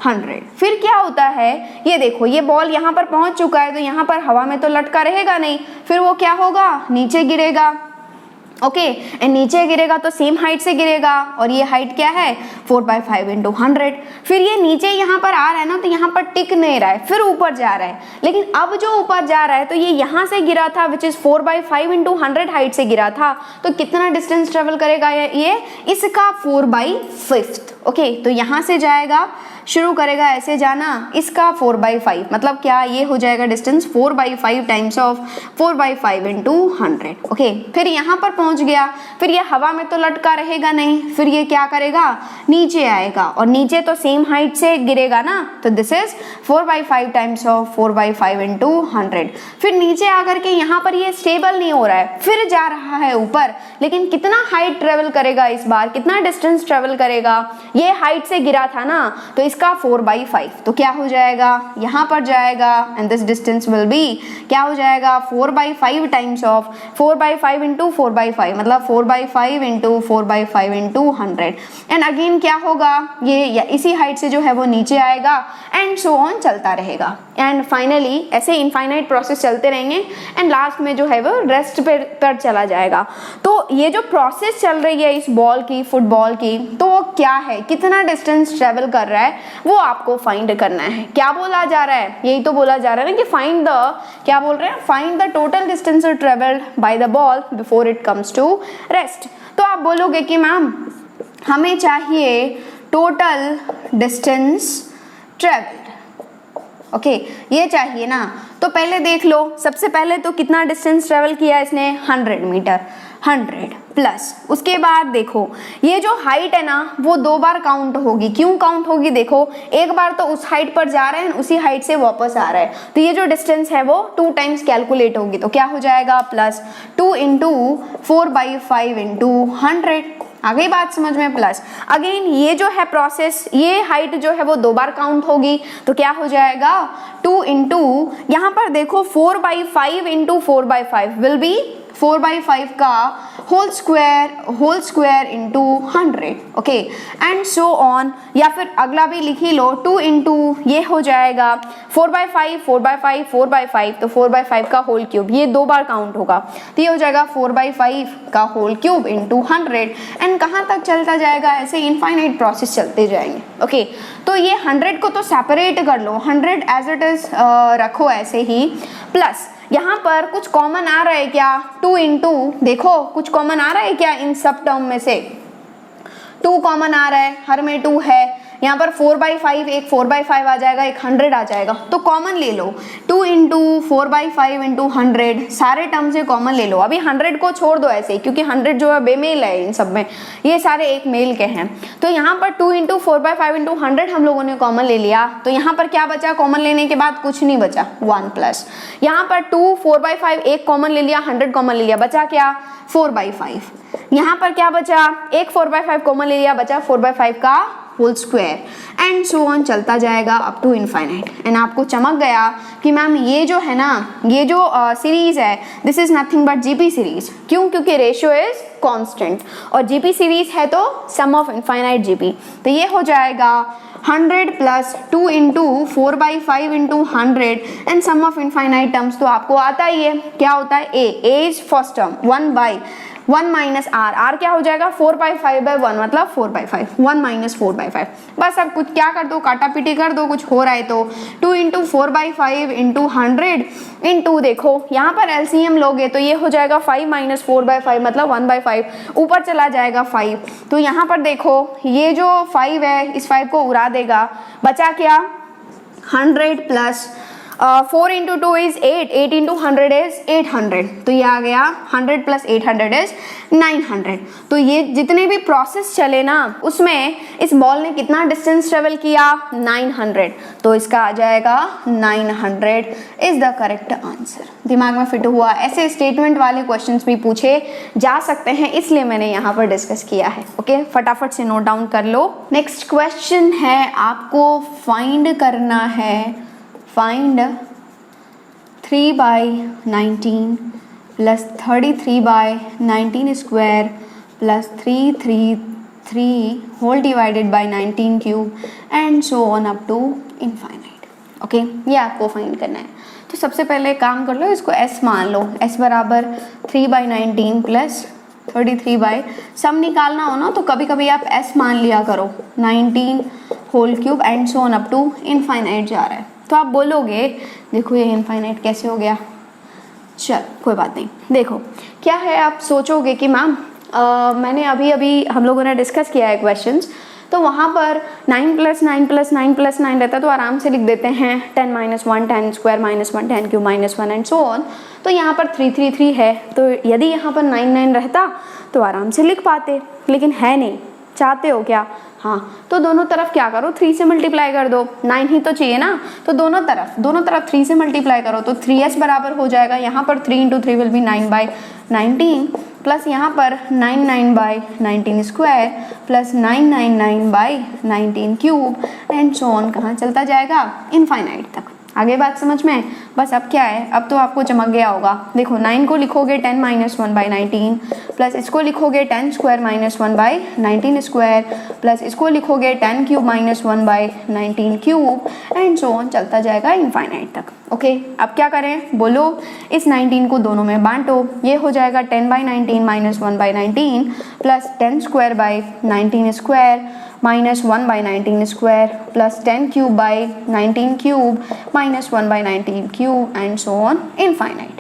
100। फिर क्या होता है, ये देखो ये बॉल यहाँ पर पहुंच चुका है, तो यहाँ पर हवा में तो लटका रहेगा नहीं, फिर वो क्या होगा, नीचे गिरेगा। ओके, एंड नीचे गिरेगा तो सेम हाइट से गिरेगा, और ये हाइट क्या है 4/5 × 100। फिर ये नीचे यहाँ पर आ रहा है ना, तो यहाँ पर टिक नहीं रहा है, फिर ऊपर जा रहा है। लेकिन अब जो ऊपर जा रहा है, तो ये यहाँ से गिरा था विच इज 4/5 × 100 हाइट से गिरा था, तो कितना डिस्टेंस ट्रेवल करेगा ये, इसका 4/5। ओके, तो यहाँ से जाएगा, शुरू करेगा ऐसे जाना, इसका 4/5, मतलब क्या, ये हो जाएगा डिस्टेंस 4/5 टाइम्स ऑफ 4/5 × 100। ओके, फिर यहाँ पर पहुंच गया, फिर ये हवा में तो लटका रहेगा नहीं, फिर ये क्या करेगा, नीचे आएगा, और नीचे तो सेम हाइट से गिरेगा ना, तो दिस इज 4/5 टाइम्स ऑफ 4/5 × 100। फिर नीचे आकर के यहाँ पर ये स्टेबल नहीं हो रहा है, फिर जा रहा है ऊपर, लेकिन कितना हाइट ट्रेवल करेगा इस बार, कितना डिस्टेंस ट्रेवल करेगा, ये हाइट से गिरा था ना, तो इसका 4/5, तो क्या हो जाएगा, यहाँ पर जाएगा and this distance will be क्या हो जाएगा, 4/5 टाइम्स ऑफ 4/5 × 4/5, मतलब 4/5 × 4/5 × 100। एंड अगेन क्या होगा, ये या इसी हाइट से जो है वो नीचे आएगा एंड सो ऑन चलता रहेगा। एंड फाइनली ऐसे इनफाइनाइट प्रोसेस चलते रहेंगे एंड लास्ट में जो है वो रेस्ट पर चला जाएगा। तो ये जो प्रोसेस चल रही है इस बॉल की, फुटबॉल की, तो वो क्या है, कितना डिस्टेंस ट्रेवल कर रहा है, वो आपको फाइंड करना है। क्या बोला जा रहा है, यही तो बोला जा रहा है ना कि फाइंड द, क्या बोल रहे हैं, find the total distance travelled by the ball before it comes to rest. तो आप बोलोगे कि मैम हमें चाहिए टोटल डिस्टेंस ट्रेवल्ड, ओके ये चाहिए ना। तो पहले देख लो, सबसे पहले तो कितना डिस्टेंस ट्रेवल किया इसने, 100 मीटर, 100 प्लस उसके बाद देखो ये जो हाइट है ना वो 2 बार काउंट होगी। क्यों काउंट होगी, देखो एक बार तो उस हाइट पर जा रहे हैं, उसी हाइट से वापस आ रहा है, तो ये जो डिस्टेंस है वो 2 टाइम्स कैलकुलेट होगी। तो क्या हो जाएगा, प्लस 2 इंटू 4/5 इंटू 100, आ गई बात समझ में। प्लस अगेन ये जो है प्रोसेस, ये हाइट जो है वो 2 बार काउंट होगी, तो क्या हो जाएगा 2 इंटू, यहाँ पर देखो 4/5 इंटू 4/5 विल बी 4/5 का whole square into 100, okay and so on. या फिर अगला भी लिख ही लो, 2 इंटू ये हो जाएगा 4/5 4/5 4/5, तो 4/5 का होल क्यूब, ये 2 बार काउंट होगा, तो ये हो जाएगा 4/5 का होल क्यूब इंटू 100 एंड कहाँ तक चलता जाएगा, ऐसे इनफाइनाइट प्रोसेस चलते जाएंगे, ओके। तो ये 100 को तो सेपरेट कर लो, 100 एज इट इज रखो ऐसे ही, प्लस यहाँ पर कुछ कॉमन आ रहा है क्या, 2 इंटू, देखो कुछ कॉमन आ रहा है क्या इन सब टर्म में से, 2 कॉमन आ रहा है, हर में 2 है, यहाँ पर 4/5, एक 4/5 आ जाएगा, एक 100 आ जाएगा, तो कॉमन ले लो, 2 इंटू 4/5 इंटू 100, सारे टर्म से कॉमन ले लो। अभी 100 को छोड़ दो ऐसे, क्योंकि 100 जो है बेमेल है इन सब में, ये सारे एक मेल के हैं। तो यहाँ पर 2 इंटू 4/5 इंटू 100 हम लोगों ने कॉमन ले लिया, तो यहाँ पर क्या बचा, कॉमन लेने के बाद कुछ नहीं बचा, 1 प्लस, यहाँ पर 2 4/5 एक कॉमन ले लिया, 100 कॉमन ले लिया, बचा क्या 4/5, यहाँ पर क्या बचा, एक 4/5 कॉमन ले लिया, बचा 4/5 का whole square and so on चलता जाएगा अप टू इनफाइनाइट। एंड आपको चमक गया कि मैम ये जो है ना, ये जो सीरीज है, this is nothing but GP series. क्यों, क्योंकि रेशियो इज कांस्टेंट और जीपी सीरीज है तो सम ऑफ इनफाइनाइट जीपी। तो ये हो जाएगा 100 plus 2 into 4/5 into 100 and sum of infinite terms तो आपको आता ही है, क्या होता है, A is first term, 1 minus R, R क्या हो जाएगा 4/5/1 मतलब 4/5, 1 माइनस 4/5। बस अब कुछ क्या कर दो, काटा पीटी कर दो, कुछ हो रहा है तो 2 इंटू 4/5 इंटू 100 इंटू, देखो यहाँ पर एलसीएम लोगे तो ये हो जाएगा 5 माइनस 4/5 मतलब 1/5, ऊपर चला जाएगा 5, तो यहाँ पर देखो ये जो 5 है इस 5 को उड़ा देगा, बचा क्या 100 plus 4 into 2 is 8 into 100 is 800, तो ये आ गया 100 प्लस 800 इज 900। तो ये जितने भी प्रोसेस चले ना उसमें इस बॉल ने कितना डिस्टेंस ट्रेवल किया 900, तो इसका आ जाएगा 900 इज द करेक्ट आंसर। दिमाग में फिट हुआ, ऐसे स्टेटमेंट वाले क्वेश्चंस भी पूछे जा सकते हैं, इसलिए मैंने यहाँ पर डिस्कस किया है, ओके फटाफट से नोट डाउन कर लो। नेक्स्ट क्वेश्चन है, आपको फाइंड करना है, find 3/19 plus 33/19 square plus 333 whole divided by 19 cube and so on up to infinite, okay ये आपको फाइंड करना है। तो सबसे पहले काम कर लो, इसको s मान लो, s बराबर 3/19 प्लस 33 सम निकालना हो ना तो कभी कभी आप s मान लिया करो, 19 whole cube and so on up to infinite जा रहा है। तो आप बोलोगे देखो ये इनफाइनाइट कैसे हो गया, चल कोई बात नहीं। देखो क्या है, आप सोचोगे कि मैम मैंने अभी हम लोगों ने डिस्कस किया है क्वेश्चंस, तो वहाँ पर 9 प्लस 9 प्लस 9 प्लस 9 रहता है तो आराम से लिख देते हैं 10 - 1 10 square -1 10 cube -1 and so on. तो यहाँ पर 333 है, तो यदि यहाँ पर 9 9 रहता तो आराम से लिख पाते, लेकिन है नहीं। चाहते हो क्या, हाँ तो दोनों तरफ क्या करो 3 से मल्टीप्लाई कर दो, 9 ही तो चाहिए ना, तो दोनों तरफ 3 से मल्टीप्लाई करो तो 3s बराबर हो जाएगा, यहाँ पर 3 इंटू 3 विल बी 9/19 प्लस यहाँ पर 99/19 square plus 999/19 cube and so on, कहाँ चलता जाएगा इनफाइनाइट तक। आगे बात समझ में। बस अब क्या है, अब तो आपको चमक गया होगा। देखो 9 को लिखोगे 10 - 1/19 प्लस इसको लिखोगे 10 स्क्वायर माइनस 1/19 स्क्वायर प्लस इसको लिखोगे 10 cube minus 1/19 cube and so on, चलता जाएगा इनफाइनाइट तक। ओके, अब क्या करें बोलो, इस 19 को दोनों में बांटो, ये हो जाएगा 10/19 minus 1/19 plus 10 square by 19 square minus 1/19 square plus 10 cube by 19 cube minus 1/19 cube and so on infinite.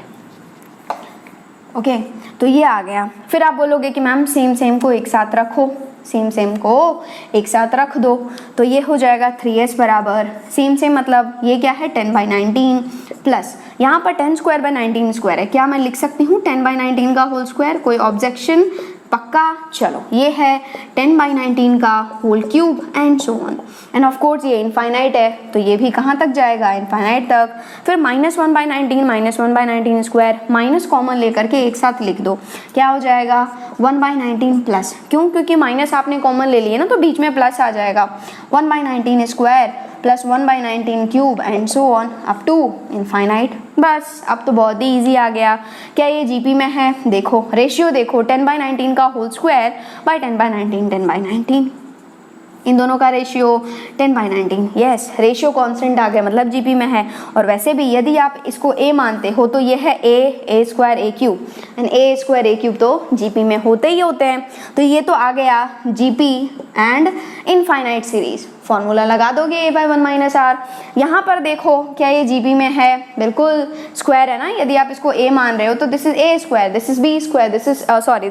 Okay, तो ये आ गया। फिर आप बोलोगे कि मैम सेम सेम को एक साथ रखो, सेम सेम को एक साथ रख दो, तो ये हो जाएगा 3s बराबर सेम सेम मतलब ये क्या है 10/19 प्लस यहाँ पर 10 स्क्वायर बाई 19 स्क्वायर है, क्या मैं लिख सकती हूँ 10/19 का होल स्क्वायर, कोई ऑब्जेक्शन पक्का? चलो, ये है 10/19 का whole cube and so on and of course ये इनफाइनाइट है तो ये भी कहाँ तक जाएगा, इनफाइनाइट तक। फिर माइनस 1/19 स्क्वायर माइनस कॉमन लेकर के एक साथ लिख दो, क्या हो जाएगा 1/19 प्लस, क्यों, क्योंकि माइनस आपने कॉमन ले लिए ना तो बीच में प्लस आ जाएगा, 1/19 square plus 1/19 cube and so on up to infinite. बस अब तो बहुत ही इजी आ गया। क्या ये जीपी में है? देखो रेशियो देखो 10/19 का होल स्क्वायर बाय 10/19 इन दोनों का रेशियो 10/19। यस, रेशियो कांस्टेंट आ गया मतलब जीपी में है। और वैसे भी यदि आप इसको a मानते हो तो ये है a square a cube and a square a cube तो जीपी में होते ही होते हैं। तो ये तो आ गया GP and infinite series. Formula लगा दोगे a/1 - r। यहाँ पर देखो क्या ये जीपी में है? बिल्कुल स्क्वायर है ना, यदि आप इसको a मान रहे हो तो this is a square, this is b square, this is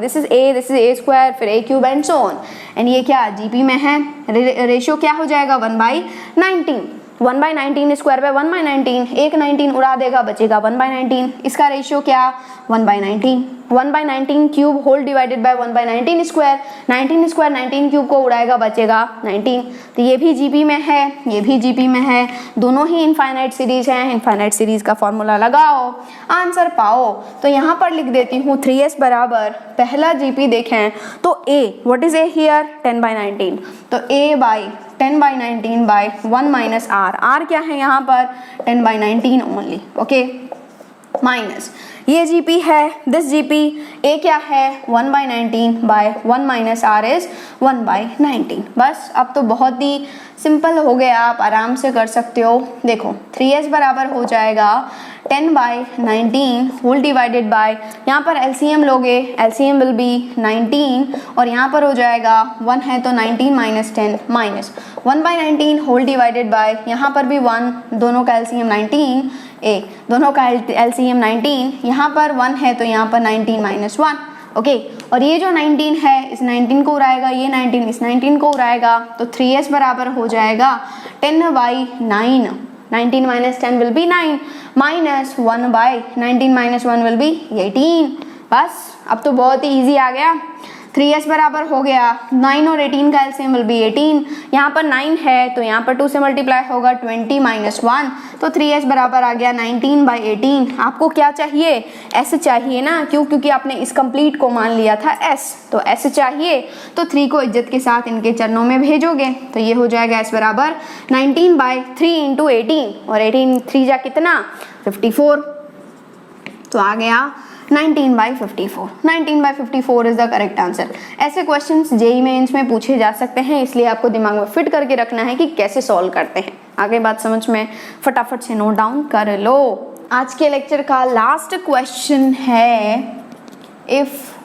this is a square फिर a cube and so on and ये क्या जीपी में है। रेशियो क्या हो जाएगा 1/19, 1/19 स्क्वायर बाय 1/19, एक 19 उड़ा देगा बचेगा 1/19, इसका रेशियो क्या 1/19, 1/19 cube whole divided by 1/19 square, 19 square 19 cube को उड़ाएगा बचेगा 19। तो ये भी जीपी में है, ये भी जीपी में है, दोनों ही इनफाइनाइट सीरीज हैं। इनफाइनाइट सीरीज का फॉर्मूला लगाओ, आंसर पाओ। तो यहाँ पर लिख देती हूँ 3s बराबर पहला जीपी देखें तो a, what is a here 10/19, तो a by 10/19 by 1 minus r, r क्या है यहाँ पर 10/19 ओनली। ओके, माइनस ये जीपी है, दिस जीपी a क्या है 1/19 बाय 1 माइनस r इज 1/19। बस अब तो बहुत ही सिंपल हो गया, आप आराम से कर सकते हो। देखो 3s बराबर हो जाएगा 10/19 होल डिवाइडेड बाय, यहाँ पर एलसीएम लोगे, एलसीएम विल बी 19 और यहाँ पर हो जाएगा 1 है तो 19 minus 10 minus 1/19 whole divided by, यहाँ पर भी 1, दोनों का एलसीएम 19, दोनों का एलसीएम 19, यहाँ पर 1 है तो यहाँ पर 19 माइनस 1। ओके, और ये जो 19 है इस 19 को उड़ाएगा, ये 19 इस 19 को उड़ाएगा, तो 3s बराबर हो जाएगा 10/9, 19 minus 10 will be 9 minus 1/19 minus 1 will B 18। बस अब तो बहुत ही ईजी आ गया। 3s बराबर हो गया 9 और 18 का एलसीएम विल बी 18, यहाँ पर 9 है तो यहाँ पर 2 से मल्टीप्लाई होगा 20 माइनस 1, तो 3s बराबर आ गया 19/18। आपको क्या चाहिए? s चाहिए ना, क्यों? क्योंकि आपने इस कंप्लीट को मान लिया था s, तो s चाहिए तो 3 को इज्जत के साथ इनके चरणों में भेजोगे, तो ये हो जाएगा s बराबर 19/3 इंटू 18 और 18 3 जा कितना 54, तो आ गया 19/54। 19/54 इज द करेक्ट आंसर। ऐसे क्वेश्चंस जेईई मेंस में पूछे जा सकते हैं, इसलिए आपको दिमाग में फिट करके रखना है कि कैसे सॉल्व करते हैं। आगे बात समझ में, फटाफट से नोट डाउन कर लो। आज के लेक्चर का लास्ट क्वेश्चन है, if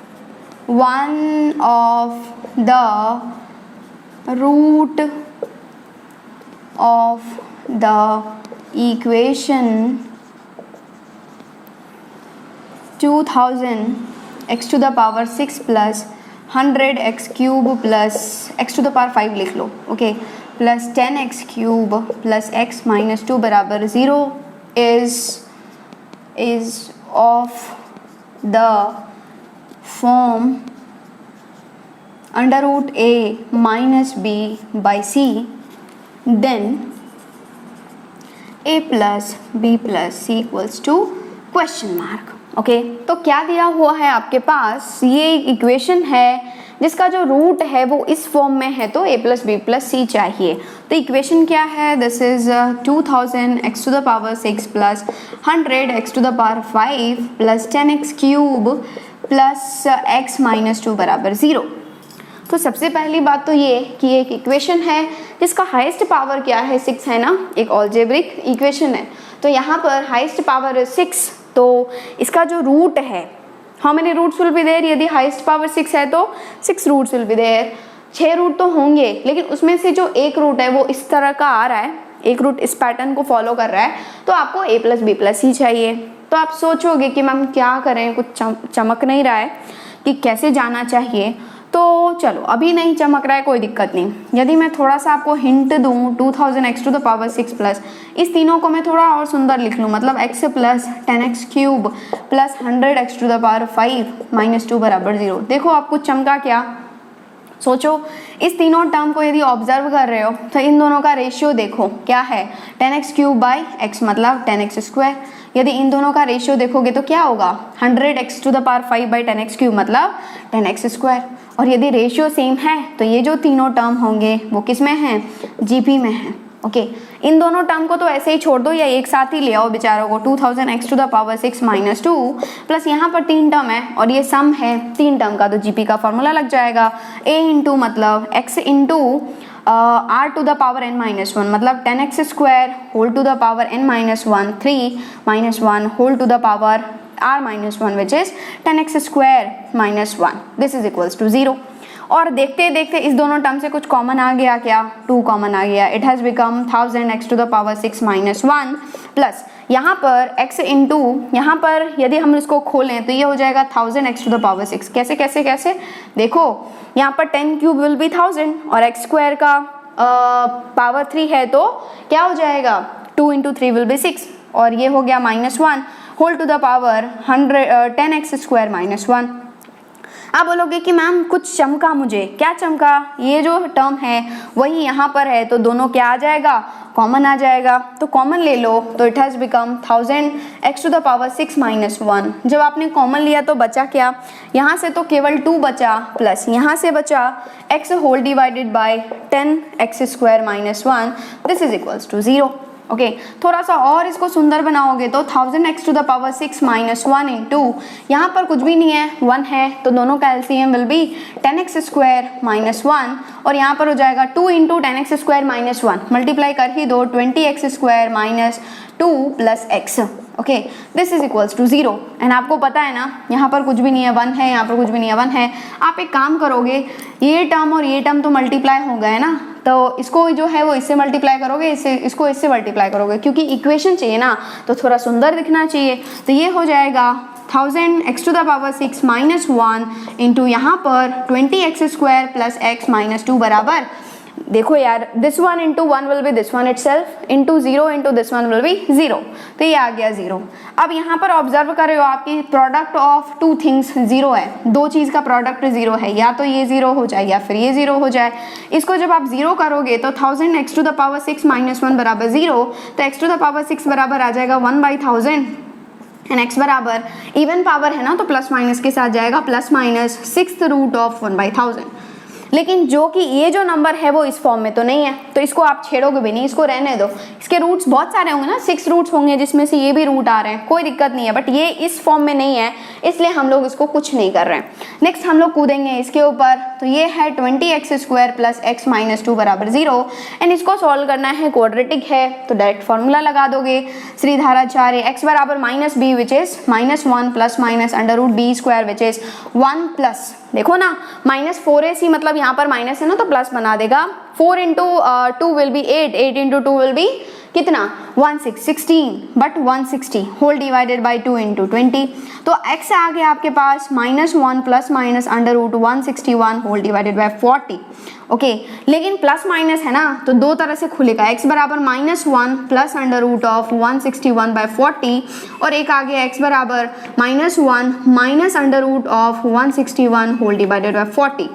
one of the root of the equation 2000 x to the power 6 plus 100 x cube plus x to the power 5 लिख लो, okay, plus 10x cube plus x minus 2 बराबर 0 is of the form under root a minus b by c, then a plus b plus c equals to question mark. Okay, तो क्या दिया हुआ है आपके पास, ये एक इक्वेशन है जिसका जो रूट है वो इस फॉर्म में है, तो a plus B plus c चाहिए। तो इक्वेशन क्या है, this is 2000 x to the power 6 plus 100 x to the power 5 plus 10x cube plus x minus 2 बराबर 0। तो सबसे पहली बात तो ये कि एक इक्वेशन है जिसका हाईएस्ट पावर क्या है, 6 है ना, एक अलजेब्रिक इक्वेशन है। तो यहाँ पर हाईएस्ट पावर है 6, तो इसका जो रूट है, how many roots will be there, यदि हाईएस्ट पावर 6 है तो 6 roots will be there. 6 root तो होंगे, लेकिन उसमें से जो एक रूट है वो इस तरह का आ रहा है, एक रूट इस पैटर्न को फॉलो कर रहा है, तो आपको a प्लस बी प्लस ही चाहिए। तो आप सोचोगे कि मैम क्या करें, कुछ चमक नहीं रहा है कि कैसे जाना चाहिए। तो चलो अभी नहीं चमक रहा है, कोई दिक्कत नहीं। यदि मैं थोड़ा सा आपको हिंट दूँ, 2000x to the power 6 plus, इस तीनों को मैं थोड़ा और सुंदर लिख लूँ, मतलब x plus 10x cube plus 100x to the power 5 minus 2 बराबर 0। देखो आपको चमका क्या, सोचो इस तीनों टर्म को यदि ऑब्जर्व कर रहे हो तो इन दोनों का रेशियो देखो क्या है, 10x क्यूब बाई x मतलब 10x स्क्वायर। यदि इन दोनों का रेशियो देखोगे तो क्या होगा, 100x to the power 5 by 10x cube मतलब 10x स्क्वायर। और यदि रेशियो सेम है तो ये जो तीनों टर्म होंगे वो किस में हैं, जीपी में हैं। ओके, इन दोनों टर्म को तो ऐसे ही छोड़ दो या एक साथ ही ले आओ बेचारों को, 2000x to the power 6 minus 2 plus यहाँ पर 3 टर्म है और ये सम है 3 टर्म का, तो जीपी का फॉर्मूला लग जाएगा, a इंटू मतलब x into r to the power n minus 1 मतलब 10x square whole to the power n minus 1 3 minus 1 whole to the power r minus 1 which is 10x square minus 1, this is equals to 0। और देखते देखते इस दोनों term से कुछ common आ गया, क्या, 2 कॉमन आ गया, it has become 1000x to the power 6 minus 1 plus यहाँ पर x इंटू, यहाँ पर यदि हम इसको खोलें तो ये हो जाएगा 1000x टू द पावर 6। कैसे कैसे कैसे, देखो यहाँ पर 10 क्यूब विल बी 1000 और x स्क्वायर का पावर 3 है तो क्या हो जाएगा, 2 इंटू 3 विल बी 6 और ये हो गया minus 1 whole to the power 10x square minus 1। आप बोलोगे कि मैम कुछ चमका, मुझे क्या चमका, ये जो टर्म है वही यहाँ पर है तो दोनों क्या आ जाएगा, कॉमन आ जाएगा। तो कॉमन ले लो तो it has become 1000x to the power 6 minus 1। जब आपने कॉमन लिया तो बचा क्या, यहाँ से तो केवल 2 बचा प्लस यहाँ से बचा x whole divided by 10x square minus 1, this is equals to 0। Okay, थोड़ा सा और इसको सुंदर बनाओगे तो 1000x to the power 6 minus 1 into, यहाँ पर कुछ भी नहीं है, 1 है तो दोनों का LCM will be 10x square minus 1 और यहाँ पर हो जाएगा 2 into 10x square minus 1, multiply कर ही दो, 20x square minus 2 plus x। Okay, this is equals to 0 and आपको पता है ना यहाँ पर कुछ भी नहीं है, 1 है, यहाँ पर कुछ भी नहीं है, 1 है। आप एक काम करोगे, ये टर्म और ये टर्म तो मल्टीप्लाई हो गए ना, तो इसको जो है वो इससे मल्टीप्लाई करोगे, इसको इससे मल्टीप्लाई करोगे, क्योंकि इक्वेशन चाहिए ना तो थोड़ा सुंदर दिखना चाहिए। तो ये हो जाएगा 1000x to the power 6 minus 1 into यहाँ पर 20x square plus x minus 2 बराबर, देखो यार this one into 1 will be this one itself into 0 into this one will B 0, तो ये आ गया 0। अब यहाँ पर ऑब्जर्व कर रहे हो आपकी प्रोडक्ट ऑफ 2 थिंग्स 0 है, 2 चीज़ का प्रोडक्ट 0 है, या तो ये 0 हो जाए या फिर ये 0 हो जाए। इसको जब आप 0 करोगे तो 1000x to the power 6 minus 1 बराबर 0, तो x टू द पावर 6 बराबर आ जाएगा 1/1000 एंड x बराबर इवन पावर है ना तो प्लस माइनस के साथ जाएगा, plus minus 6th root of 1/1000। लेकिन जो कि ये जो नंबर है वो इस फॉर्म में तो नहीं है, तो इसको आप छेड़ोगे भी नहीं, इसको रहने दो। इसके रूट्स बहुत सारे होंगे ना, 6 रूट्स होंगे जिसमें से ये भी रूट आ रहे हैं, कोई दिक्कत नहीं है, बट ये इस फॉर्म में नहीं है इसलिए हम लोग इसको कुछ नहीं कर रहे हैं। नेक्स्ट हम लोग कूदेंगे इसके ऊपर, तो ये है 20x square plus x minus 2 बराबर 0 एंड इसको सॉल्व करना है, क्वाड्रेटिक है तो डायरेक्ट फॉर्मूला लगा दोगे, श्रीधाराचार्य x बराबर minus b which is minus 1 plus minus under root b square which is 1 plus, देखो ना माइनस 4ac मतलब यहाँ पर माइनस है ना तो प्लस बना देगा, 4 into 2 will be 8, 8 into 2 will be कितना 16 but 160 whole divided by 2 into 20, तो x आ गया आपके पास -1 plus minus under root 161 whole divided by 40। Okay, लेकिन प्लस माइनस है ना तो दो तरह से खुलेगा, x बराबर -1 plus under root of 161 by 40 और एक आ गया x बराबर -1 minus under root of 161 whole divided by 40।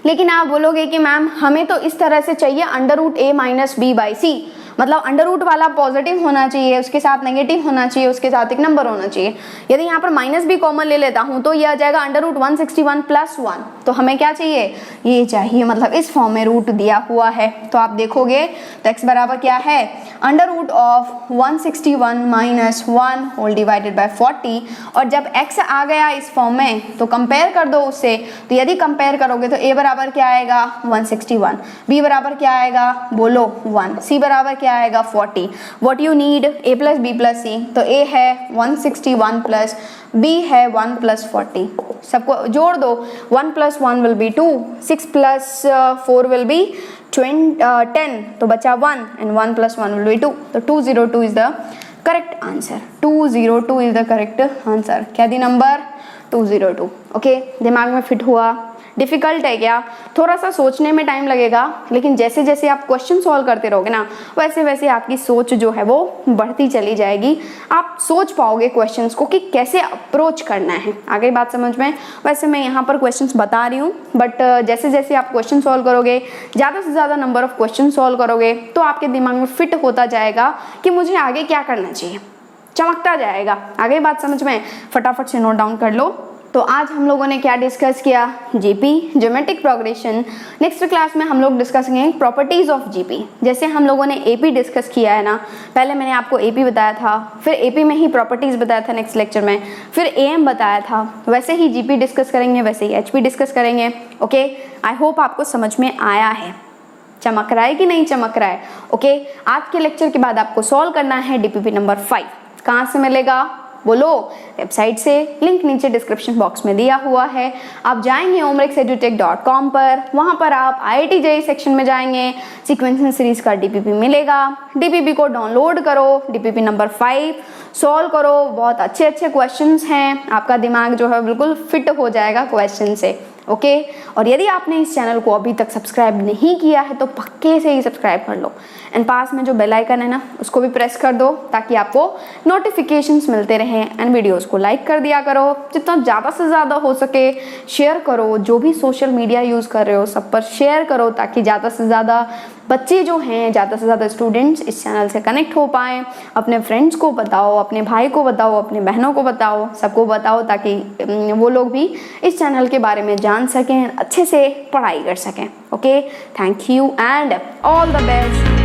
लेकिन आप बोलोगे कि मैम हमें तो इस तरह से चाहिए under root a minus B by C, मतलब अंडर रूट वाला पॉजिटिव होना चाहिए, उसके साथ नेगेटिव होना चाहिए, उसके साथ एक नंबर होना चाहिए। यदि यहाँ पर माइनस भी कॉमन ले लेता हूँ तो ये आ जाएगा अंडर रूट 161 प्लस 1। तो हमें क्या चाहिए, ये चाहिए, मतलब इस फॉर्म में रूट दिया हुआ है। तो आप देखोगे तो x बराबर क्या है, under root of 161 minus 1 whole divided by 40। और जब x आ गया इस फॉर्म में तो कंपेयर कर दो उससे। तो यदि कंपेयर करोगे तो a बराबर क्या आएगा 161, b बराबर क्या आएगा बोलो 1, c बराबर क्या आएगा 40। What you need, a plus B plus C. तो a है 161 प्लस b है 1 प्लस 40। सबको जोड़ दो, 1 plus 1 will B 2, 6 plus 4 will be 10, तो बचा 1 एंड 1 प्लस 1 विल बी 2। तो 202 is the correct answer. 202 is the correct answer. क्या दी नंबर 202। ओके, दिमाग में फिट हुआ। डिफिकल्ट है क्या, थोड़ा सा सोचने में टाइम लगेगा, लेकिन जैसे जैसे आप क्वेश्चन सॉल्व करते रहोगे ना वैसे वैसे आपकी सोच जो है वो बढ़ती चली जाएगी। आप सोच पाओगे क्वेश्चंस को कि कैसे अप्रोच करना है। आगे बात समझ में। वैसे मैं यहाँ पर क्वेश्चंस बता रही हूँ, बट जैसे जैसे आप क्वेश्चन सॉल्व करोगे, ज़्यादा से ज़्यादा नंबर ऑफ क्वेश्चन सॉल्व करोगे तो आपके दिमाग में फिट होता जाएगा कि मुझे आगे क्या करना चाहिए, चमकता जाएगा। आगे बात समझ में, फटाफट से नोट डाउन कर लो। तो आज हम लोगों ने क्या डिस्कस किया, GP, geometric progression. Next class में हम लोग डिस्कस करेंगे प्रॉपर्टीज ऑफ जीपी। जैसे हम लोगों ने एपी डिस्कस किया है ना, पहले मैंने आपको एपी बताया था, फिर एपी में ही प्रॉपर्टीज बताया था नेक्स्ट लेक्चर में, फिर एएम बताया था, वैसे ही जीपी डिस्कस करेंगे, वैसे ही एचपी डिस्कस करेंगे। ओके, आई होप आपको समझ में आया है। चमक रहा है कि नहीं चमक रहा है। ओके, आज के लेक्चर के बाद आपको सॉल्व करना है डीपीपी नंबर 5। कहाँ से मिलेगा बोलो, वेबसाइट से, लिंक नीचे डिस्क्रिप्शन बॉक्स में दिया हुआ है। आप जाएंगे omrexedutech.com पर, वहां पर आप IIT JEE सेक्शन में जाएंगे, सीक्वेंसिंग सीरीज का डीपीपी मिलेगा। डीपीपी को डाउनलोड करो, डीपीपी नंबर 5 सॉल्व करो। बहुत अच्छे अच्छे क्वेश्चंस हैं, आपका दिमाग जो है बिल्कुल फिट हो जाएगा क्वेश्चन से। ओके, और यदि आपने इस चैनल को अभी तक सब्सक्राइब नहीं किया है तो पक्के से ही सब्सक्राइब कर लो, एंड पास में जो बेल आइकन है ना उसको भी प्रेस कर दो ताकि आपको नोटिफिकेशंस मिलते रहें। एंड वीडियोस को लाइक कर दिया करो, जितना ज़्यादा से ज़्यादा हो सके शेयर करो। जो भी सोशल मीडिया यूज़ कर रहे हो सब पर शेयर करो ताकि ज़्यादा से ज़्यादा बच्चे जो हैं, ज़्यादा से ज़्यादा स्टूडेंट्स इस चैनल से कनेक्ट हो पाएँ। अपने फ्रेंड्स को बताओ, अपने भाई को बताओ, अपने बहनों को बताओ, सबको बताओ ताकि वो लोग भी इस चैनल के बारे में जान सकें, अच्छे से पढ़ाई कर सकें। Okay, thank you and all the best.